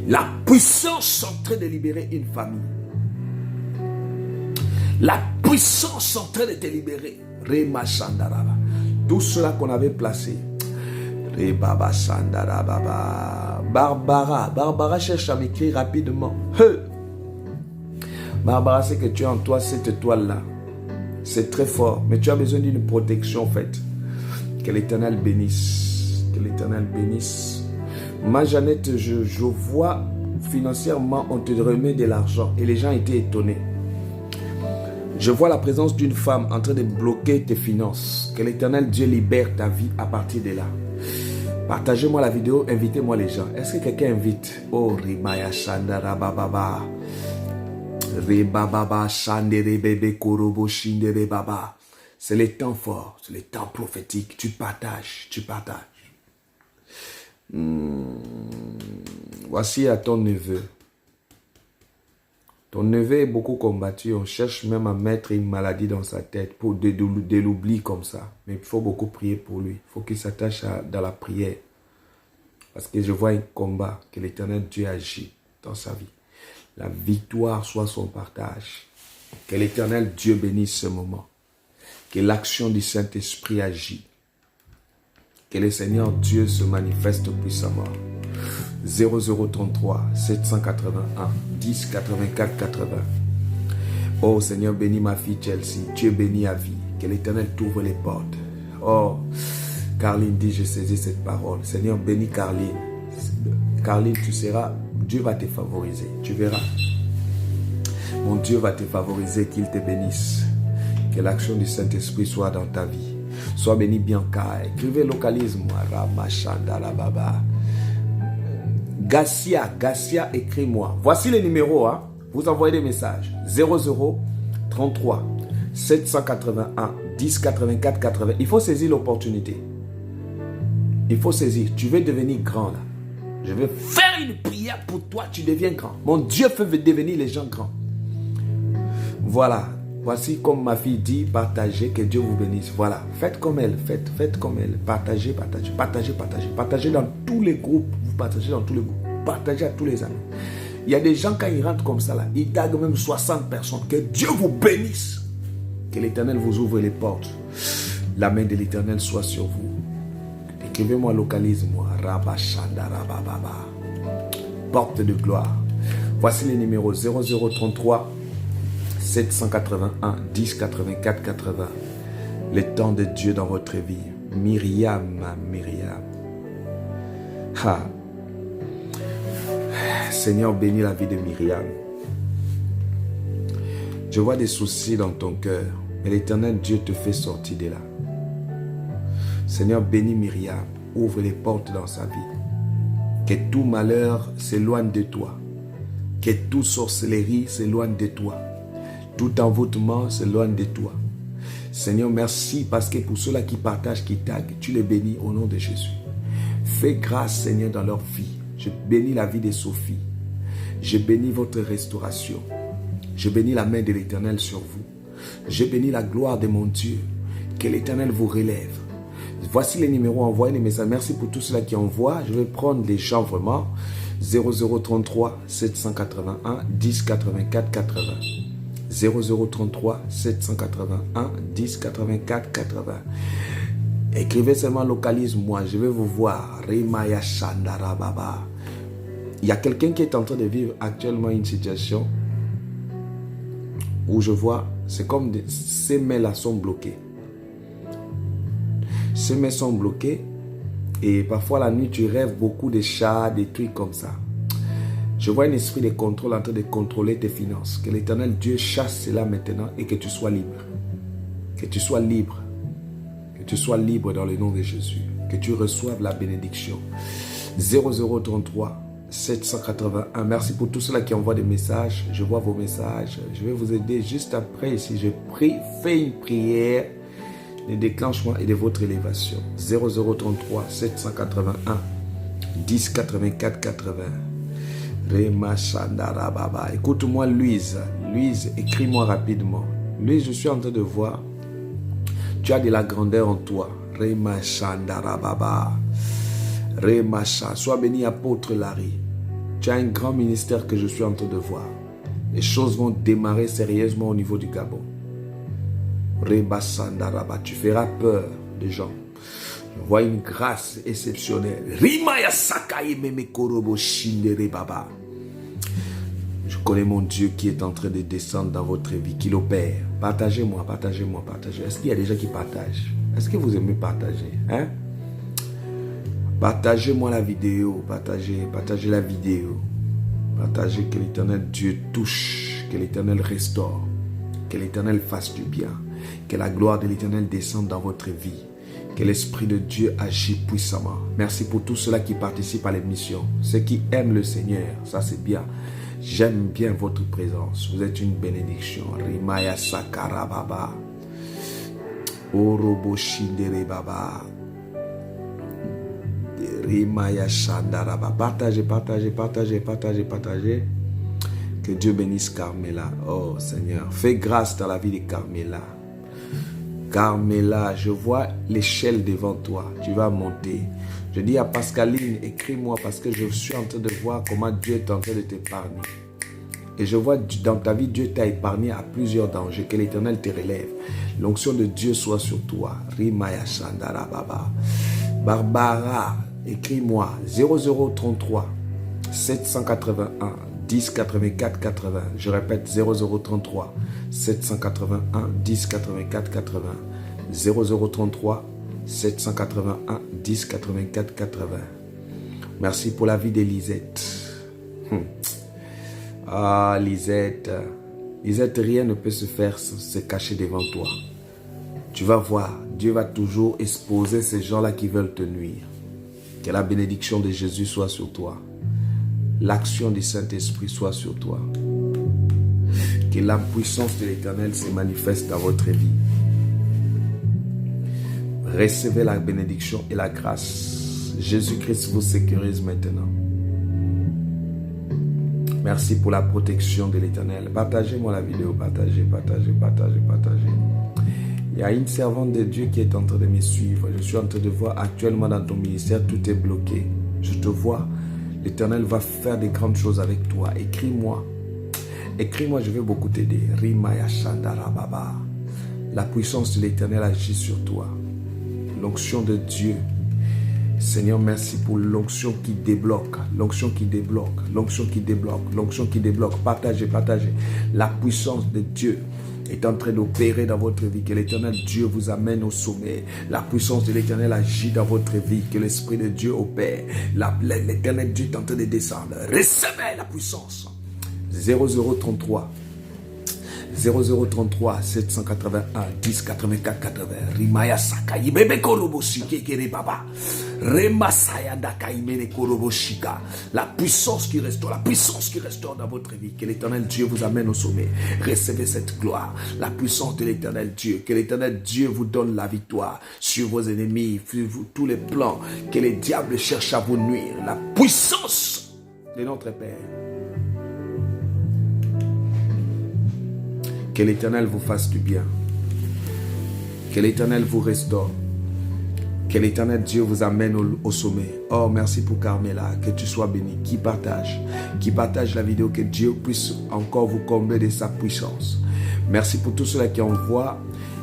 La puissance en train de libérer une famille. La puissance en train de te libérer. Tout cela qu'on avait placé. Barbara cherche à m'écrire rapidement. Barbara, c'est que tu as en toi cette étoile-là. C'est très fort, mais tu as besoin d'une protection en fait. Que l'Éternel bénisse. Que l'Éternel bénisse. Ma Jeannette, je vois financièrement, on te remet de l'argent et les gens étaient étonnés. Je vois la présence d'une femme en train de bloquer tes finances. Que l'Éternel Dieu libère ta vie à partir de là. Partagez-moi la vidéo, invitez-moi les gens. Est-ce que quelqu'un invite? Oh, Rimaya Shandara Bababa. Rebababa Shandere Bebe Korobo Shindere Baba. C'est les temps forts, c'est les temps prophétiques. Tu partages, tu partages. Voici à ton neveu. Ton neveu est beaucoup combattu. On cherche même à mettre une maladie dans sa tête pour de l'oubli comme ça. Mais il faut beaucoup prier pour lui. Il faut qu'il s'attache dans la prière. Parce que je vois un combat que l'Éternel Dieu agit dans sa vie. La victoire soit son partage. Que l'Éternel Dieu bénisse ce moment. Que l'action du Saint-Esprit agit. Que le Seigneur Dieu se manifeste puissamment. 0033 781 10 84 80. Oh Seigneur, bénis ma fille Chelsea. Dieu bénis à vie. Que l'Éternel t'ouvre les portes. Oh, Carline dit, je saisis cette parole. Seigneur, bénis Carline. Carline, tu seras, Dieu va te favoriser. Tu verras. Mon Dieu va te favoriser, qu'il te bénisse. Que l'action du Saint-Esprit soit dans ta vie. Sois béni Bianca. Écrivez localise-moi. Ramachandala Baba. Gassia, écris-moi. Voici les numéros. Hein. Vous envoyez des messages. 0033 781 10 84 80. Il faut saisir l'opportunité. Il faut saisir. Tu veux devenir grand là. Je vais faire une prière pour toi. Tu deviens grand. Mon Dieu fait devenir les gens grands. Voilà. Voici comme ma fille dit, partagez, que Dieu vous bénisse. Voilà, faites comme elle, faites comme elle. Partagez, partagez, partagez, partagez. Partagez dans tous les groupes, vous partagez dans tous les groupes. Partagez à tous les amis. Il y a des gens quand ils rentrent comme ça là, ils taguent même 60 personnes. Que Dieu vous bénisse. Que l'Éternel vous ouvre les portes. La main de l'Éternel soit sur vous. Écrivez-moi, localise-moi. Rabashandara Bababa. Porte de gloire. Voici les numéros 0033 781 10 84 80. Le temps de Dieu dans votre vie. Myriam. Seigneur, bénis la vie de Myriam. Je vois des soucis dans ton cœur, mais l'Éternel Dieu te fait sortir de là. Seigneur, bénis Myriam. Ouvre les portes dans sa vie. Que tout malheur s'éloigne de toi. Que toute sorcellerie s'éloigne de toi. Tout envoûtement s'éloigne de toi. Seigneur, merci parce que pour ceux-là qui partagent, qui taguent, tu les bénis au nom de Jésus. Fais grâce, Seigneur, dans leur vie. Je bénis la vie de Sophie. Je bénis votre restauration. Je bénis la main de l'Éternel sur vous. Je bénis la gloire de mon Dieu. Que l'Éternel vous relève. Voici les numéros, envoyez les messages. Merci pour tous ceux-là qui envoient. Je vais prendre les gens vraiment. 0033 781 10 84 80. 0033 781 10 84 80. Écrivez seulement localise-moi, je vais vous voir. Rimaya Shandara Baba. Il y a quelqu'un qui est en train de vivre actuellement une situation où je vois, c'est comme ces mains-là sont bloquées. Ces mains sont bloquées et parfois la nuit tu rêves beaucoup de chats, des trucs comme ça. Je vois un esprit de contrôle en train de contrôler tes finances. Que l'Éternel Dieu chasse cela maintenant et que tu sois libre. Que tu sois libre. Que tu sois libre dans le nom de Jésus. Que tu reçoives la bénédiction. 0033 781. Merci pour tous ceux-là qui envoient des messages. Je vois vos messages. Je vais vous aider juste après. Si je prie, fais une prière de déclenchement et de votre élévation. 0033 781 10 84 80. Rema Shandara Baba. Écoute-moi, Louise. Louise, écris-moi rapidement. Louise, je suis en train de voir. Tu as de la grandeur en toi. Rema Shandara Baba. Rema Shandara. Sois béni, apôtre Larry. Tu as un grand ministère que je suis en train de voir. Les choses vont démarrer sérieusement au niveau du Gabon. Rema Shandara Baba. Tu feras peur des gens. Je vois une grâce exceptionnelle. Rimaya Sakai Meme Korobo Shindere Baba. Je connais mon Dieu qui est en train de descendre dans votre vie, qui l'opère. Partagez-moi, partagez-moi, partagez. Est-ce qu'il y a des gens qui partagent? Est-ce que vous aimez partager? Hein? Partagez-moi la vidéo, partagez la vidéo. Partagez, que l'Éternel Dieu touche, que l'Éternel restaure, que l'Éternel fasse du bien, que la gloire de l'Éternel descende dans votre vie. Que l'Esprit de Dieu agit puissamment. Merci pour tous ceux-là qui participent à l'émission. Ceux qui aiment le Seigneur, ça c'est bien. J'aime bien votre présence. Vous êtes une bénédiction. Rimaya Sakara Baba. Orobo Shindere Baba. Rimaya Shandara Baba. Partagez, partagez, partagez, partagez, partagez. Que Dieu bénisse Carmela. Oh Seigneur, fais grâce dans la vie de Carmela. Carmela, je vois l'échelle devant toi. Tu vas monter. Je dis à Pascaline, écris-moi parce que je suis en train de voir comment Dieu est en train de t'épargner. Et je vois dans ta vie, Dieu t'a épargné à plusieurs dangers. Que l'Éternel te relève. L'onction de Dieu soit sur toi. Rimaya Shandara Baba. Barbara, écris-moi 0033 781 10 84 80. Je répète 0033 781 10 84 80. 0033 781 10 84 80. Merci pour la vie d'Elisette. Ah, Lisette. Lisette, rien ne peut se faire, se cacher devant toi. Tu vas voir, Dieu va toujours exposer ces gens-là qui veulent te nuire. Que la bénédiction de Jésus soit sur toi. L'action du Saint-Esprit soit sur toi. Que la puissance de l'Éternel se manifeste dans votre vie. Recevez la bénédiction et la grâce. Jésus-Christ vous sécurise maintenant. Merci pour la protection de l'Éternel. Partagez-moi la vidéo. Partagez, partagez, partagez, partagez. Il y a une servante de Dieu qui est en train de me suivre. Je suis en train de voir actuellement dans ton ministère, tout est bloqué. Je te vois. L'Éternel va faire des grandes choses avec toi. Écris-moi. Écris-moi, je vais beaucoup t'aider. Rimaya Shandara Baba. La puissance de l'Éternel agit sur toi. L'onction de Dieu. Seigneur, merci pour l'onction qui débloque. L'onction qui débloque. L'onction qui débloque. L'onction qui débloque. Partagez, partagez. La puissance de Dieu est en train d'opérer dans votre vie. Que l'Éternel Dieu vous amène au sommet. La puissance de l'Éternel agit dans votre vie. Que l'Esprit de Dieu opère. L'Éternel Dieu est en train de descendre. Recevez la puissance. 0033 0033 781 10 84 80. Rimaya Sakai Bebe Koroboshike Kere Baba. Remasaya Dakai Mene Koroboshika. La puissance qui restaure, la puissance qui restaure dans votre vie. Que l'Éternel Dieu vous amène au sommet. Recevez cette gloire. La puissance de l'Éternel Dieu. Que l'Éternel Dieu vous donne la victoire sur vos ennemis, sur tous les plans que les diables cherchent à vous nuire. La puissance de notre Père. Que l'Éternel vous fasse du bien. Que l'Éternel vous restaure. Que l'Éternel Dieu vous amène au sommet. Oh, merci pour Carmela. Que tu sois béni. Qui partage la vidéo. Que Dieu puisse encore vous combler de sa puissance. Merci pour tous ceux qui envoient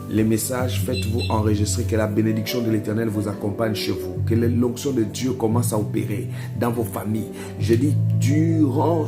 les messages. Faites-vous enregistrer. Que la bénédiction de l'Éternel vous accompagne chez vous. Que l'onction de Dieu commence à opérer dans vos familles. Je dis, durant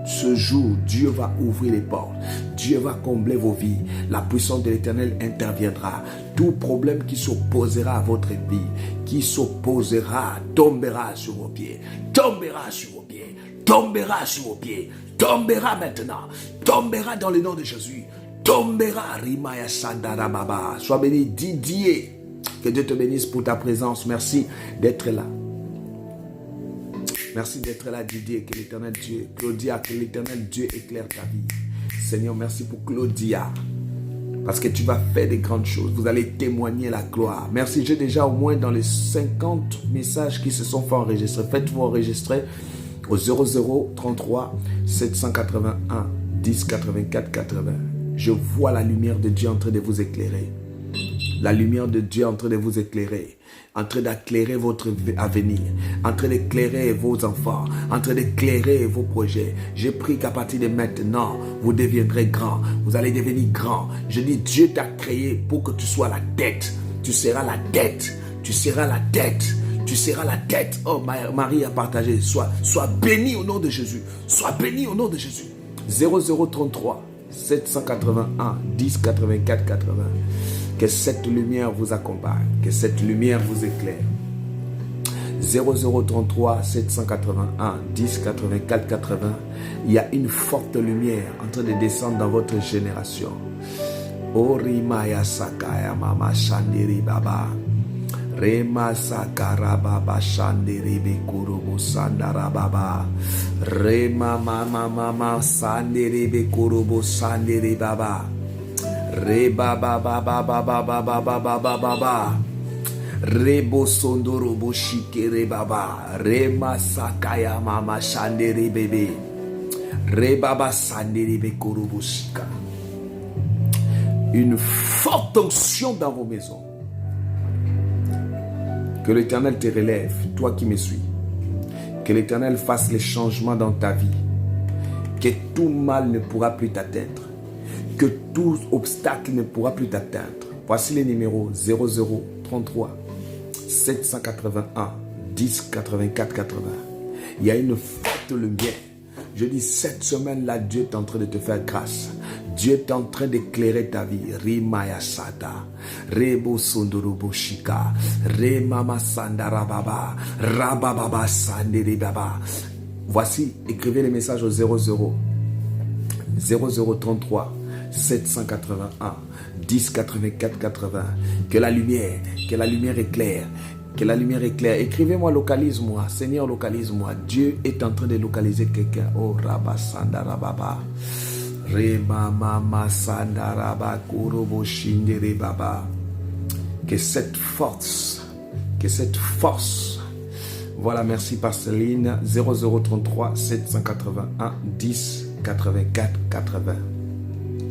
ce jour, Dieu va ouvrir les portes. Dieu va combler vos vies. La puissance de l'Éternel interviendra. Tout problème qui s'opposera à votre vie, qui s'opposera, tombera sur vos pieds. Tombera sur vos pieds. Tombera sur vos pieds. Tombera maintenant. Tombera dans le nom de Jésus. Tombera. Rimaya Shandara Baba. Sois béni Didier. Que Dieu te bénisse pour ta présence. Merci d'être là. Merci d'être là, Didier. Que l'Éternel Dieu, Claudia, que l'Éternel Dieu éclaire ta vie. Seigneur, merci pour Claudia. Parce que tu vas faire des grandes choses. Vous allez témoigner la gloire. Merci. J'ai déjà au moins dans les 50 messages qui se sont fait enregistrer. Faites-vous enregistrer. au 0033 781 10 84 80. Je vois la lumière de Dieu en train de vous éclairer. La lumière de Dieu en train de vous éclairer, en train d'éclairer votre avenir, en train d'éclairer vos enfants, en train d'éclairer vos projets. Je prie qu'à partir de maintenant, vous deviendrez grand. Vous allez devenir grand. Je dis, Dieu t'a créé pour que tu sois la tête. Tu seras la tête. Tu seras la tête. Tu seras la tête. Oh, Marie a partagé. Sois béni au nom de Jésus. Sois béni au nom de Jésus. 0033 781 10 84 80. Que cette lumière vous accompagne, que cette lumière vous éclaire. 0033 781 10 84 80. Il y a une forte lumière en train de descendre dans votre génération. Orimaya Sakaya Mama Shandiri Baba. Rema Sakara Baba Shandiri Bekurubu Sandara Baba. Rema Mama Sandiri Bekurubu Sandiri Baba. Reba baba baba baba baba baba baba. Rebo sondoro boshike rebaba. Rema sakaya mama shandere bebe. Rebaba sandere bekoroboshika. Une forte onction dans vos maisons. Que l'Éternel te relève, toi qui me suis. Que l'Éternel fasse les changements dans ta vie. Que tout mal ne pourra plus t'atteindre. Que tout obstacle ne pourra plus t'atteindre. Voici les numéros 0033 781 10 84 80. Il y a une forte lumière. Je dis, cette semaine-là, Dieu est en train de te faire grâce. Dieu est en train d'éclairer ta vie. Rimaya Sata, Rebo Sondorobo Shika, Remama Sandarababa, Rabababa Sanderibaba. Voici, écrivez les messages au 0033 781 10 84 80. Que la lumière éclaire. Que la lumière éclaire. Écrivez-moi, localise-moi. Seigneur, localise-moi. Dieu est en train de localiser quelqu'un. Oh, Rabba Sandarababa. Rema Mama Sandaraba Kurobo Shindere Baba. Que cette force. Voilà, merci Pascaline. 0033 781 10 84 80.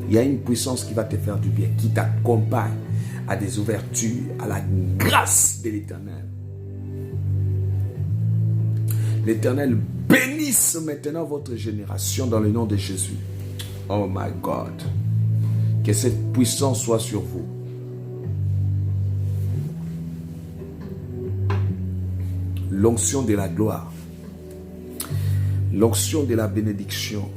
Il y a une puissance qui va te faire du bien, qui t'accompagne à des ouvertures, à la grâce de l'Éternel. L'Éternel bénisse maintenant votre génération dans le nom de Jésus. Oh my God. Que cette puissance soit sur vous. L'onction de la gloire. L'onction de la bénédiction.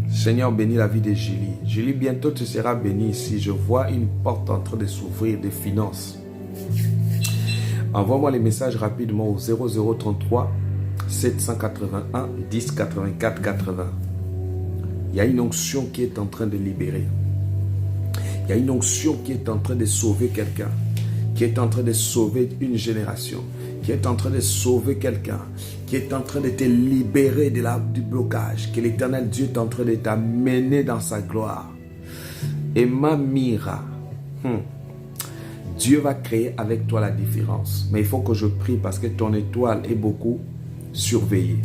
Seigneur, bénis la vie de Julie. Julie, bientôt tu seras bénie ici. Je vois une porte en train de s'ouvrir des finances. Envoie-moi les messages rapidement au 0033 781 10 84 80. Il y a une onction qui est en train de libérer. Il y a une onction qui est en train de sauver quelqu'un. Qui est en train de sauver une génération. Qui est en train de sauver quelqu'un. Qui est en train de te libérer du blocage. Que l'Éternel Dieu est en train de t'amener dans sa gloire. Et Mira, Dieu va créer avec toi la différence. Mais il faut que je prie parce que ton étoile est beaucoup surveillée.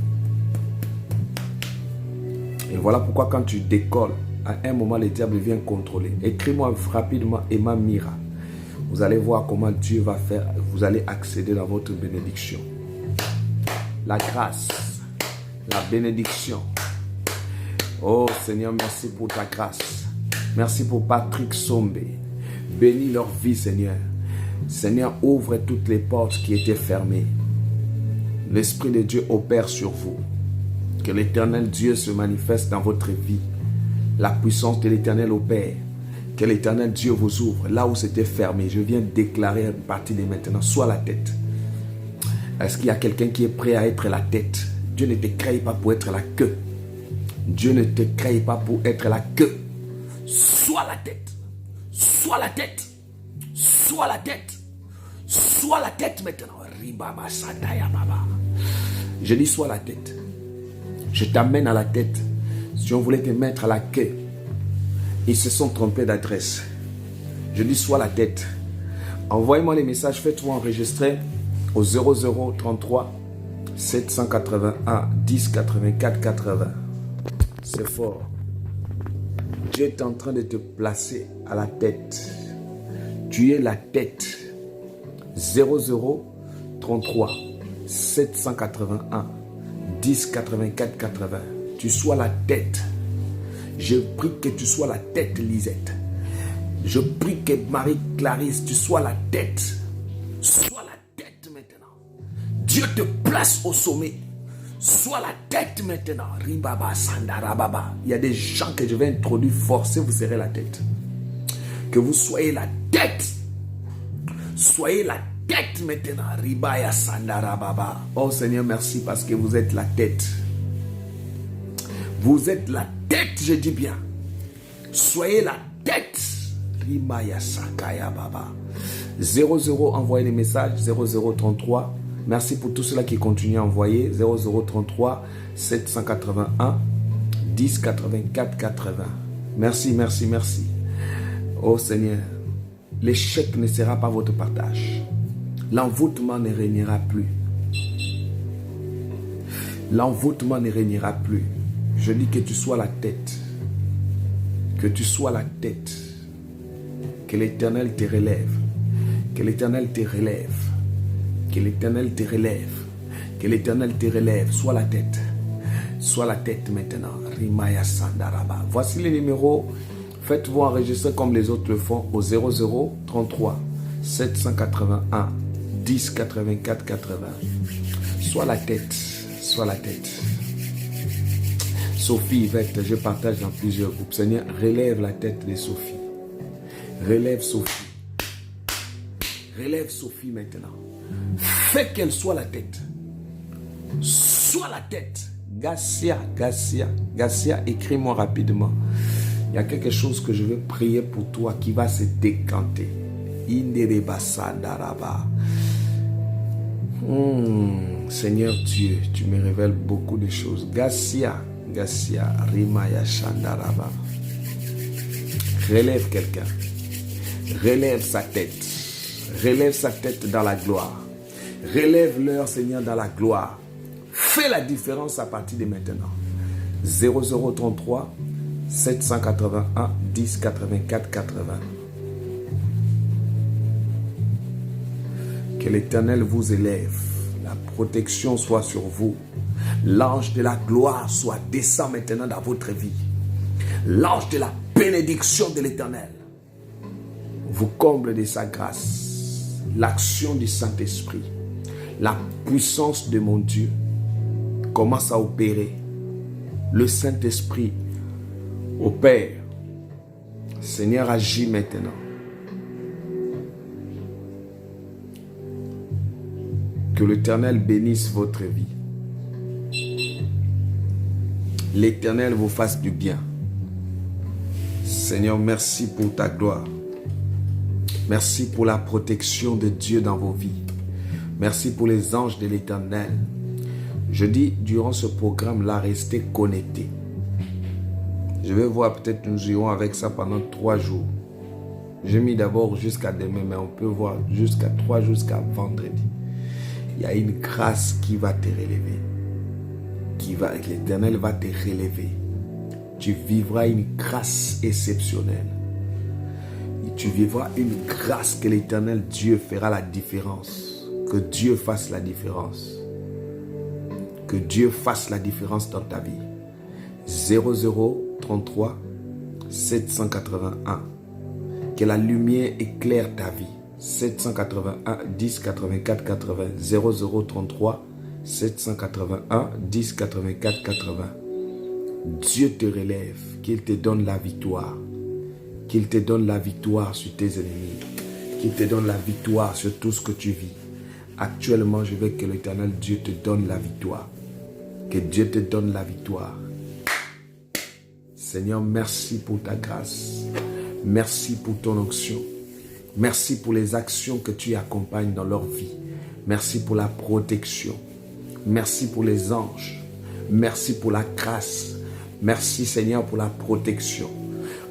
Et voilà pourquoi quand tu décolles, à un moment, le diable vient contrôler. Écris-moi rapidement Emma Mira. Vous allez voir comment Dieu va faire. Vous allez accéder dans votre bénédiction. La grâce, la bénédiction. Oh Seigneur, merci pour ta grâce. Merci pour Patrick Sombe. Bénis leur vie, Seigneur. Seigneur, ouvre toutes les portes qui étaient fermées. L'Esprit de Dieu opère sur vous. Que l'Éternel Dieu se manifeste dans votre vie. La puissance de l'Éternel opère. Que l'Éternel Dieu vous ouvre. Là où c'était fermé, je viens déclarer à partir de maintenant, sois la tête. Est-ce qu'il y a quelqu'un qui est prêt à être la tête? Dieu ne te crée pas pour être la queue. Dieu ne te crée pas pour être la queue. Sois la tête. Sois la tête. Sois la tête. Sois la tête maintenant. Je dis sois la tête. Je t'amène à la tête. Si on voulait te mettre à la queue, ils se sont trompés d'adresse. Je dis sois la tête. Envoyez-moi les messages, faites-moi enregistrer au 0033 781 10 84 80. C'est fort. Dieu est en train de te placer à la tête. Tu es la tête. 00 33 781 10 84 80. Tu sois la tête. Je prie que tu sois la tête, Lisette. Je prie que Marie-Clarisse, tu sois la tête. Sois la tête maintenant. Dieu te place au sommet. Sois la tête maintenant. Ribaba, Sandarababa. Il y a des gens que je vais introduire, forcer, vous serez la tête. Que vous soyez la tête. Soyez la tête maintenant. Ribaya, Sandarababa. Oh Seigneur, merci parce que vous êtes la tête. Vous êtes la tête, je dis bien. Soyez la tête. Ribaya, Sakaya, Baba. 00, envoyez des messages. 0033. Merci pour tout cela qui continue à envoyer. 0033 781 10 84 80. Merci, merci, merci. Oh Seigneur, l'échec ne sera pas votre partage. L'envoûtement ne régnera plus. L'envoûtement ne régnera plus. Je dis que tu sois la tête. Que tu sois la tête. Que l'Éternel te relève. Que l'Éternel te relève. Que l'Éternel te relève. Que l'Éternel te relève. Sois la tête. Sois la tête maintenant. Rimaya Sandaraba. Voici les numéros. Faites-vous enregistrer comme les autres le font au 00 33 781 10 84 80. Sois la tête. Sois la tête. Sophie, Yvette, je partage dans plusieurs groupes. Seigneur, relève la tête de Sophie. Relève Sophie. Relève Sophie maintenant. Fais qu'elle soit la tête. Sois la tête. Gassia, écris-moi rapidement. Il y a quelque chose que je veux prier pour toi qui va se décanter. Seigneur Dieu, tu me révèles beaucoup de choses. Gassia, Rimaya Shandaraba. Relève quelqu'un. Relève sa tête. Relève sa tête dans la gloire. Relève-leur, Seigneur, dans la gloire. Fais la différence à partir de maintenant. 0033 781 10 84 80. Que l'Éternel vous élève. La protection soit sur vous. L'ange de la gloire soit descend maintenant dans votre vie. L'ange de la bénédiction de l'Éternel vous comble de sa grâce. L'action du Saint-Esprit, la puissance de mon Dieu commence à opérer. Le Saint-Esprit opère. Seigneur, agis maintenant. Que l'Éternel bénisse votre vie. L'Éternel vous fasse du bien. Seigneur, merci pour ta gloire. Merci pour la protection de Dieu dans vos vies. Merci pour les anges de l'Éternel. Je dis, durant ce programme-là, restez connectés. Je vais voir, peut-être nous irons avec ça pendant 3 jours. J'ai mis d'abord jusqu'à demain, mais on peut voir jusqu'à 3 jours, jusqu'à vendredi. Il y a une grâce qui va te relever. L'Éternel va te relever. Tu vivras une grâce exceptionnelle. Et tu vivras une grâce que l'Éternel Dieu fera la différence. Que Dieu fasse la différence. Que Dieu fasse la différence dans ta vie. 0033 781. Que la lumière éclaire ta vie. 781 10 84 80. 0033 781 10 84 80. Dieu te relève, qu'il te donne la victoire. Qu'il te donne la victoire sur tes ennemis. Qu'il te donne la victoire sur tout ce que tu vis. Actuellement, je veux que l'Éternel Dieu te donne la victoire. Que Dieu te donne la victoire. Seigneur, merci pour ta grâce. Merci pour ton onction. Merci pour les actions que tu accompagnes dans leur vie. Merci pour la protection. Merci pour les anges. Merci pour la grâce. Merci Seigneur pour la protection.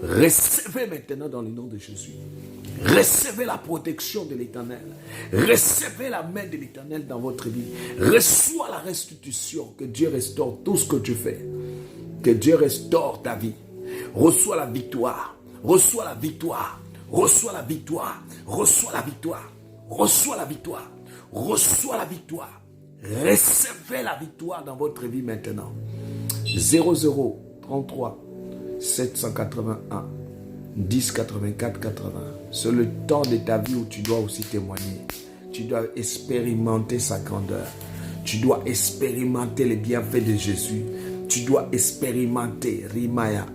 Recevez maintenant dans le nom de Jésus. Recevez la protection de l'Éternel. Recevez la main de l'Éternel dans votre vie. Reçois la restitution. Que Dieu restaure tout ce que tu fais. Que Dieu restaure ta vie. Reçois la victoire. Reçois la victoire. Reçois la victoire. Reçois la victoire. Reçois la victoire. Reçois la victoire. Recevez la victoire dans votre vie maintenant. 0033 781 10 84 80. C'est le temps de ta vie où tu dois aussi témoigner. Tu dois expérimenter sa grandeur. Tu dois expérimenter les bienfaits de Jésus. Tu dois expérimenter Rimaya.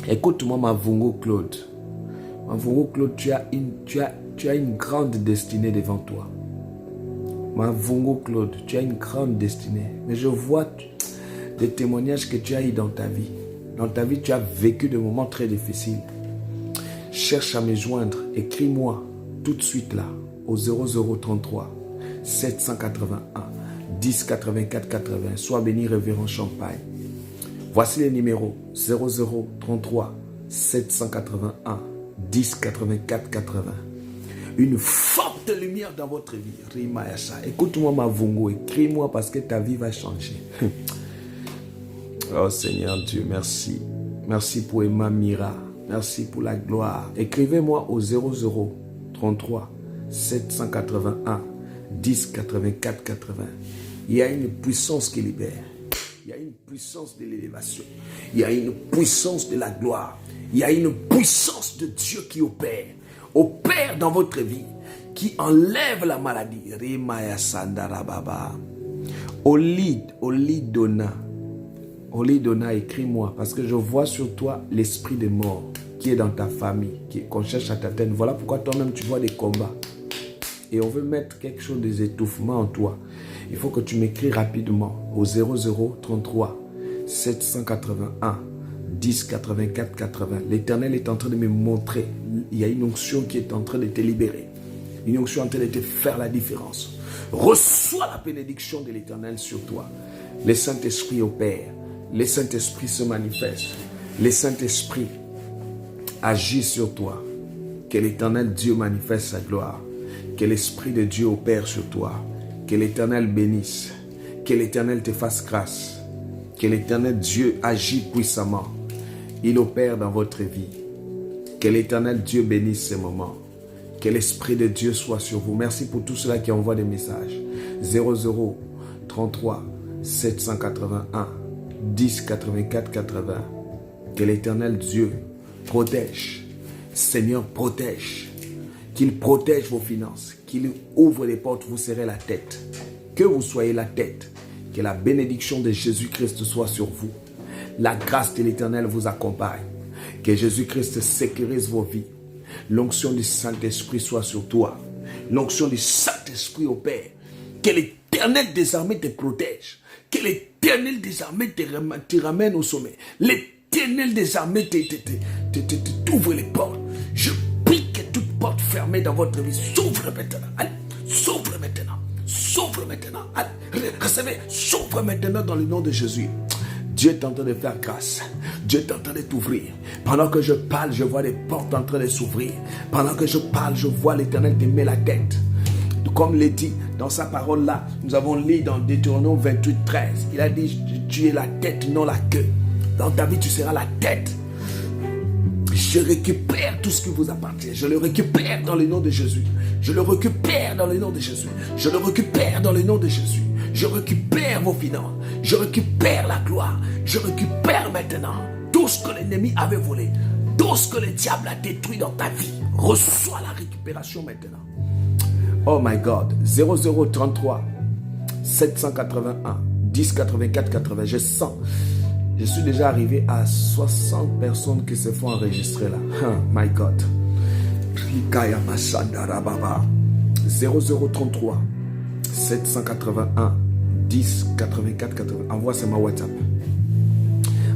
Écoute-moi, Mavungo Claude. Mavungo Claude, tu as une grande destinée devant toi. Mavungo Claude, tu as une grande destinée. Mais je vois des témoignages que tu as eu dans ta vie. Dans ta vie, tu as vécu des moments très difficiles. Cherche à me joindre. Écris-moi tout de suite là au 0033 781 10 84 80. Sois béni, révérend Champagne. Voici les numéros 0033 781 10 84 80. Une forte lumière dans votre vie. Rimayasa. Écoute-moi, Mavungo. Écris-moi parce que ta vie va changer. Oh Seigneur Dieu, merci. Merci pour Emma Mira. Merci pour la gloire. Écrivez-moi au 0033 781 10 84 80. Il y a une puissance qui libère. Il y a une puissance de l'élévation. Il y a une puissance de la gloire. Il y a une puissance de Dieu qui opère. Opère dans votre vie. Qui enlève la maladie. Rimaya Sandarababa. Olidona, écris-moi, parce que je vois sur toi l'esprit de mort qui est dans ta famille, qu'on cherche à t'atteindre. Voilà pourquoi toi-même tu vois des combats. Et on veut mettre quelque chose d'étouffement en toi. Il faut que tu m'écris rapidement au 0033 781 10 84 80. L'Éternel est en train de me montrer. Il y a une onction qui est en train de te libérer. Une onction en train de te faire la différence. Reçois la bénédiction de l'Éternel sur toi. Le Saint-Esprit opère. Le Saint-Esprit se manifeste. Le Saint-Esprit agit sur toi. Que l'Éternel Dieu manifeste sa gloire. Que l'Esprit de Dieu opère sur toi. Que l'Éternel bénisse. Que l'Éternel te fasse grâce. Que l'Éternel Dieu agit puissamment. Il opère dans votre vie. Que l'Éternel Dieu bénisse ces moments. Que l'Esprit de Dieu soit sur vous. Merci pour tous ceux qui envoient des messages. 0033 781 10 84 80. Que l'Éternel Dieu protège. Seigneur, protège. Qu'il protège vos finances. Qu'il ouvre les portes, vous serrez la tête. Que vous soyez la tête. Que la bénédiction de Jésus-Christ soit sur vous. La grâce de l'Éternel vous accompagne. Que Jésus-Christ sécurise vos vies. L'onction du Saint-Esprit soit sur toi. L'onction du Saint-Esprit opère. Que l'Éternel des armées te protège. Que l'Éternel des armées te ramène au sommet. L'Éternel des armées t'ouvre les portes. Je prie que toute porte fermée dans votre vie s'ouvre maintenant. Allez, s'ouvre maintenant. S'ouvre maintenant. Allez, recevez, s'ouvre maintenant dans le nom de Jésus. Dieu est en train de faire grâce. Dieu est en train de t'ouvrir. Pendant que je parle, je vois des portes en train de s'ouvrir. Pendant que je parle, je vois l'Éternel te mettre la tête. Comme il dit dans sa parole là, nous avons lu dans Deutéronome 28, 13. Il a dit, tu es la tête, non la queue. Dans ta vie, tu seras la tête. Je récupère tout ce qui vous appartient. Je le récupère dans le nom de Jésus. Je le récupère dans le nom de Jésus. Je le récupère dans le nom de Jésus. Je récupère vos finances. Je récupère la gloire. Je récupère maintenant tout ce que l'ennemi avait volé. Tout ce que le diable a détruit dans ta vie. Reçois la récupération maintenant. Oh my God. 0033 781 10 84 80. Je sens. Je suis déjà arrivé à 60 personnes qui se font enregistrer là. My God. 0033 781 10 84 80. Envoie sur ma WhatsApp.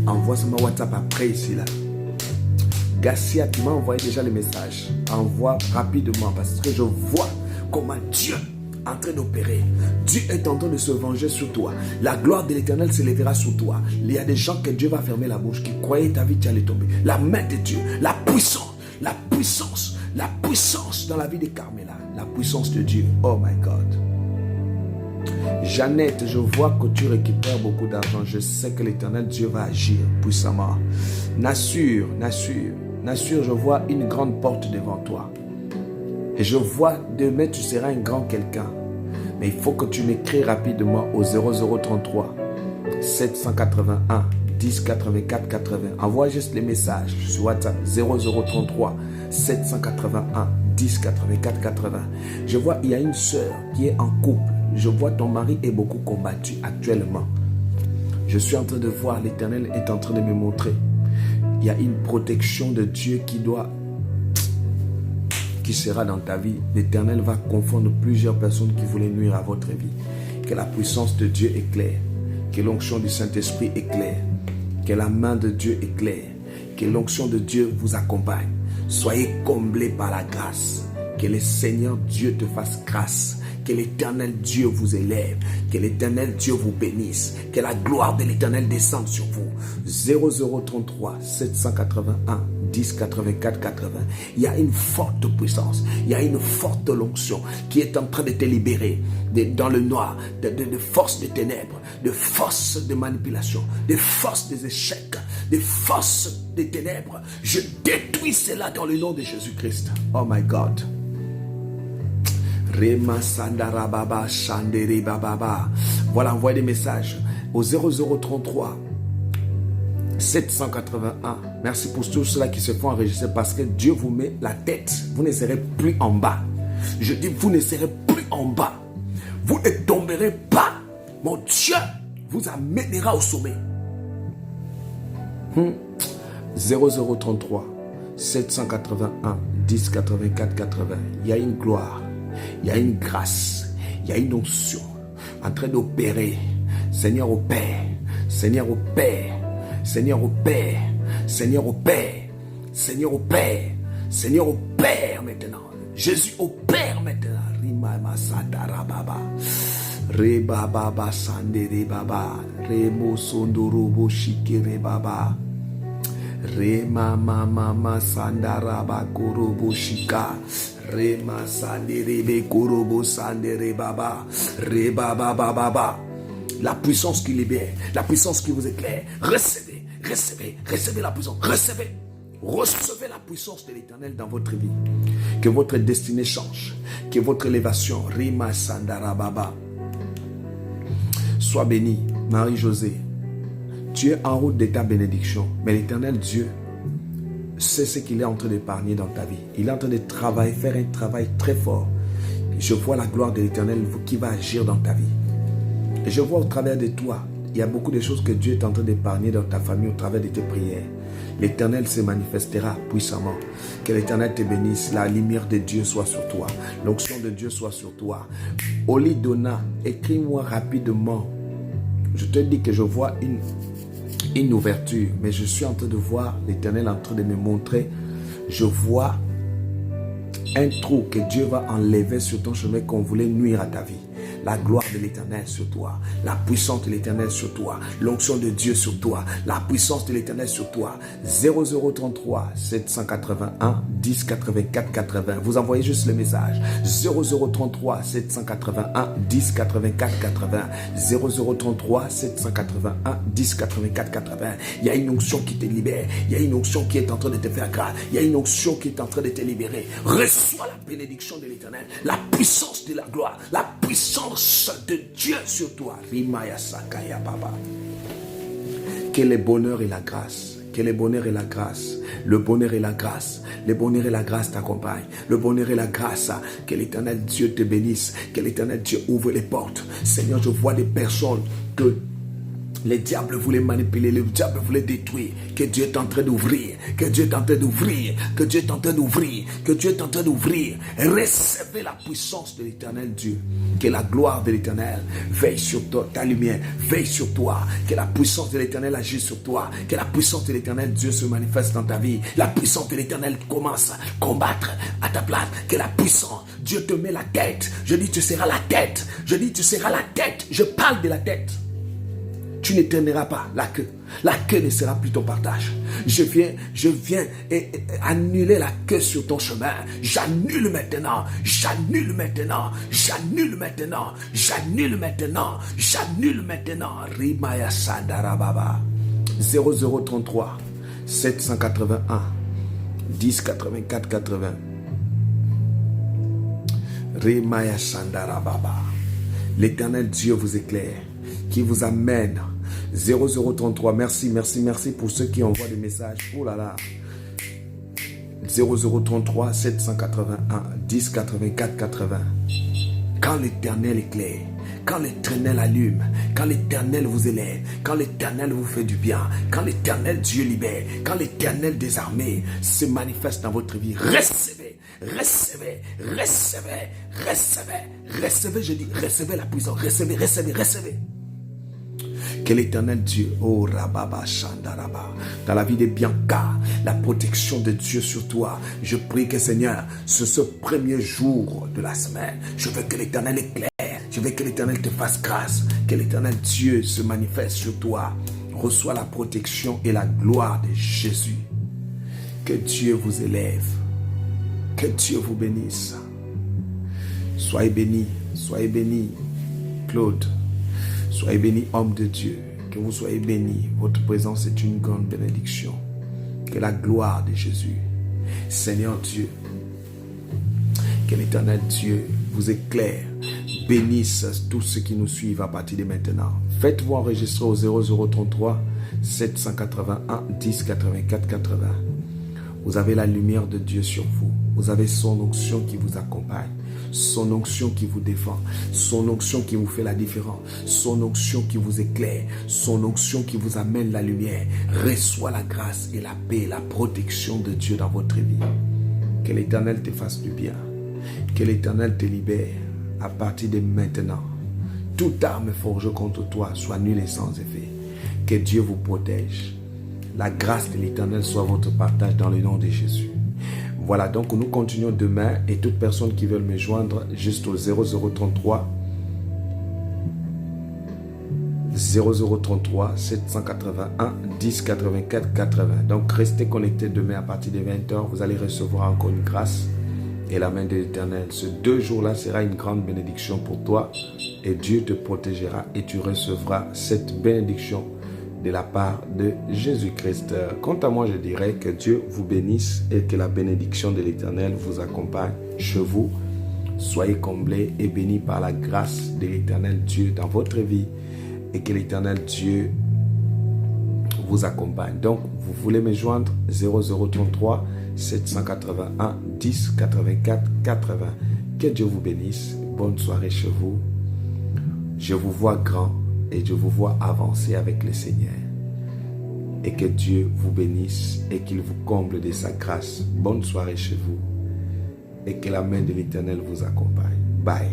Envoie sur ma WhatsApp après ici là. Garcia, tu m'as envoyé déjà les messages. Envoie rapidement parce que je vois comment Dieu est en train d'opérer. Dieu est en train de se venger sur toi. La gloire de l'Éternel s'élèvera sur toi. Il y a des gens que Dieu va fermer la bouche, qui croyaient ta vie, tu allais tomber. La main de Dieu, la puissance, la puissance, La puissance dans la vie de Carmela. La puissance de Dieu. Oh my God. Jeannette, je vois que tu récupères beaucoup d'argent. Je sais que l'Éternel Dieu va agir puissamment. Nassur, je vois une grande porte devant toi. Et je vois demain tu seras un grand quelqu'un. Mais il faut que tu m'écris rapidement au 0033 781 10 84 80. Envoie juste les messages sur WhatsApp 0033 781 10 84 80. Je vois il y a une sœur qui est en couple. Je vois ton mari est beaucoup combattu actuellement. Je suis en train de voir, l'Éternel est en train de me montrer. Il y a une protection de Dieu qui sera dans ta vie. L'Éternel va confondre plusieurs personnes qui voulaient nuire à votre vie. Que la puissance de Dieu éclaire. Que l'onction du Saint-Esprit éclaire. Que la main de Dieu éclaire. Que l'onction de Dieu vous accompagne. Soyez comblés par la grâce. Que le Seigneur Dieu te fasse grâce. Que l'Éternel Dieu vous élève. Que l'Éternel Dieu vous bénisse. Que la gloire de l'Éternel descende sur vous. 0033 781 10 84 80. Il y a une forte puissance. Il y a une forte onction qui est en train de te libérer dans le noir, de forces de ténèbres, de forces de manipulation, de forces des échecs, de forces des ténèbres. Je détruis cela dans le nom de Jésus-Christ. Oh my God. Voilà, envoyez des messages au 0033 781. Merci pour tous ceux-là qui se font enregistrer parce que Dieu vous met la tête. Vous ne serez plus en bas. Je dis, vous ne serez plus en bas. Vous ne tomberez pas. Mon Dieu vous amènera au sommet. 0033 781 10 84 80. Il y a une gloire. Il y a une grâce, il y a une onction en train d'opérer. Seigneur opère, Seigneur opère, Seigneur opère, Seigneur opère, Seigneur opère, Seigneur opère maintenant. Jésus opère maintenant. Rimama sadarababa, rebaba sandere baba, remo sondorobo shikere baba. Rema mama sandaraba korobo shika. Rema sanderebe korobo sandere baba. Reba baba. La puissance qui libère, la puissance qui vous éclaire. Recevez la puissance. Recevez la puissance de l'Éternel dans votre vie. Que votre destinée change. Que votre élévation. Rema sandarababa. Sois béni, Marie-Josée. Tu es en route de ta bénédiction, mais l'Éternel Dieu sait ce qu'il est en train d'épargner dans ta vie. Il est en train de travailler, faire un travail très fort. Je vois la gloire de l'Éternel qui va agir dans ta vie. Et je vois au travers de toi, il y a beaucoup de choses que Dieu est en train d'épargner dans ta famille au travers de tes prières. L'Éternel se manifestera puissamment. Que l'Éternel te bénisse. La lumière de Dieu soit sur toi. L'onction de Dieu soit sur toi. Olidona, écris-moi rapidement. Je te dis que je vois une ouverture, mais je suis en train de voir l'Éternel en train de me montrer. Je vois un trou que Dieu va enlever sur ton chemin qu'on voulait nuire à ta vie. La gloire de l'Éternel sur toi, la puissance de l'Éternel sur toi, l'onction de Dieu sur toi, la puissance de l'Éternel sur toi. 0033 781 10 84 80. Vous envoyez juste le message. 0033 781 10 84 80. 0033 781 10 84 80. Il y a une onction qui te libère. Il y a une onction qui est en train de te faire grâce. Il y a une onction qui est en train de te libérer. Reçois la bénédiction de l'Éternel, la puissance de la gloire, la puissance de Dieu sur toi. Rimaya Sakaya Baba. Que le bonheur et la grâce, que le bonheur et la grâce, le bonheur et la grâce, le bonheur et la grâce t'accompagnent. Le bonheur et la grâce, que l'Éternel Dieu te bénisse, que l'Éternel Dieu ouvre les portes. Seigneur, je vois des personnes que les diables voulaient manipuler, le diable voulait détruire. Que Dieu est en train d'ouvrir, que Dieu est en train d'ouvrir, que Dieu est en train d'ouvrir, que Dieu est en train d'ouvrir. Recevez la puissance de l'Éternel Dieu. Que la gloire de l'Éternel veille sur toi, ta lumière veille sur toi. Que la puissance de l'Éternel agisse sur toi. Que la puissance de l'Éternel Dieu se manifeste dans ta vie. La puissance de l'Éternel commence à combattre à ta place. Que la puissance, Dieu te met la tête. Je dis tu seras la tête. Je dis tu seras la tête. Je parle de la tête. Tu n'éterniseras pas la queue. La queue ne sera plus ton partage. Je viens annuler la queue sur ton chemin. J'annule maintenant. J'annule maintenant. J'annule maintenant. J'annule maintenant. J'annule maintenant. Rimaya Sandarababa. 0033 781 10 84 80. Rimaya Sandarababa. L'Éternel Dieu vous éclaire, qui vous amène. 0033, merci pour ceux qui envoient des messages. Oh là là. 0033 781 10 84 80. Quand l'Éternel éclaire, quand l'Éternel allume, quand l'Éternel vous élève, quand l'Éternel vous fait du bien, quand l'Éternel Dieu libère, quand l'Éternel désarmé se manifeste dans votre vie, recevez, je dis, recevez la puissance, recevez. Que l'Éternel Dieu, oh Rababa Shandaraba, dans la vie de Bianca, la protection de Dieu sur toi. Je prie que Seigneur, ce premier jour de la semaine, je veux que l'Éternel éclaire, je veux que l'Éternel te fasse grâce, que l'Éternel Dieu se manifeste sur toi. Reçois la protection et la gloire de Jésus. Que Dieu vous élève, que Dieu vous bénisse. Soyez bénis, Claude. Soyez bénis, homme de Dieu. Que vous soyez bénis. Votre présence est une grande bénédiction. Que la gloire de Jésus, Seigneur Dieu, que l'Éternel Dieu vous éclaire, bénisse tous ceux qui nous suivent à partir de maintenant. Faites-vous enregistrer au 0033 781 10 84 80. Vous avez la lumière de Dieu sur vous. Vous avez son onction qui vous accompagne. Son onction qui vous défend, son onction qui vous fait la différence, son onction qui vous éclaire, son onction qui vous amène la lumière. Reçois la grâce et la paix, la protection de Dieu dans votre vie. Que l'Éternel te fasse du bien, que l'Éternel te libère à partir de maintenant. Toute arme forgée contre toi soit nulle et sans effet. Que Dieu vous protège. La grâce de l'Éternel soit votre partage dans le nom de Jésus. Voilà, donc nous continuons demain et toute personne qui veut me joindre juste au 0033 781 10 84 80. Donc restez connectés demain à partir de 20h. Vous allez recevoir encore une grâce et la main de l'Éternel. Ces 2 jours-là sera une grande bénédiction pour toi et Dieu te protégera et tu recevras cette bénédiction de la part de Jésus-Christ. Quant à moi, je dirais que Dieu vous bénisse et que la bénédiction de l'Éternel vous accompagne chez vous. Soyez comblés et bénis par la grâce de l'Éternel Dieu dans votre vie et que l'Éternel Dieu vous accompagne. Donc, vous voulez me joindre 0033 781 10 84 80. Que Dieu vous bénisse. Bonne soirée chez vous. Je vous vois grand et je vous vois avancer avec le Seigneur. Et que Dieu vous bénisse et qu'il vous comble de sa grâce. Bonne soirée chez vous. Et que la main de l'Éternel vous accompagne. Bye.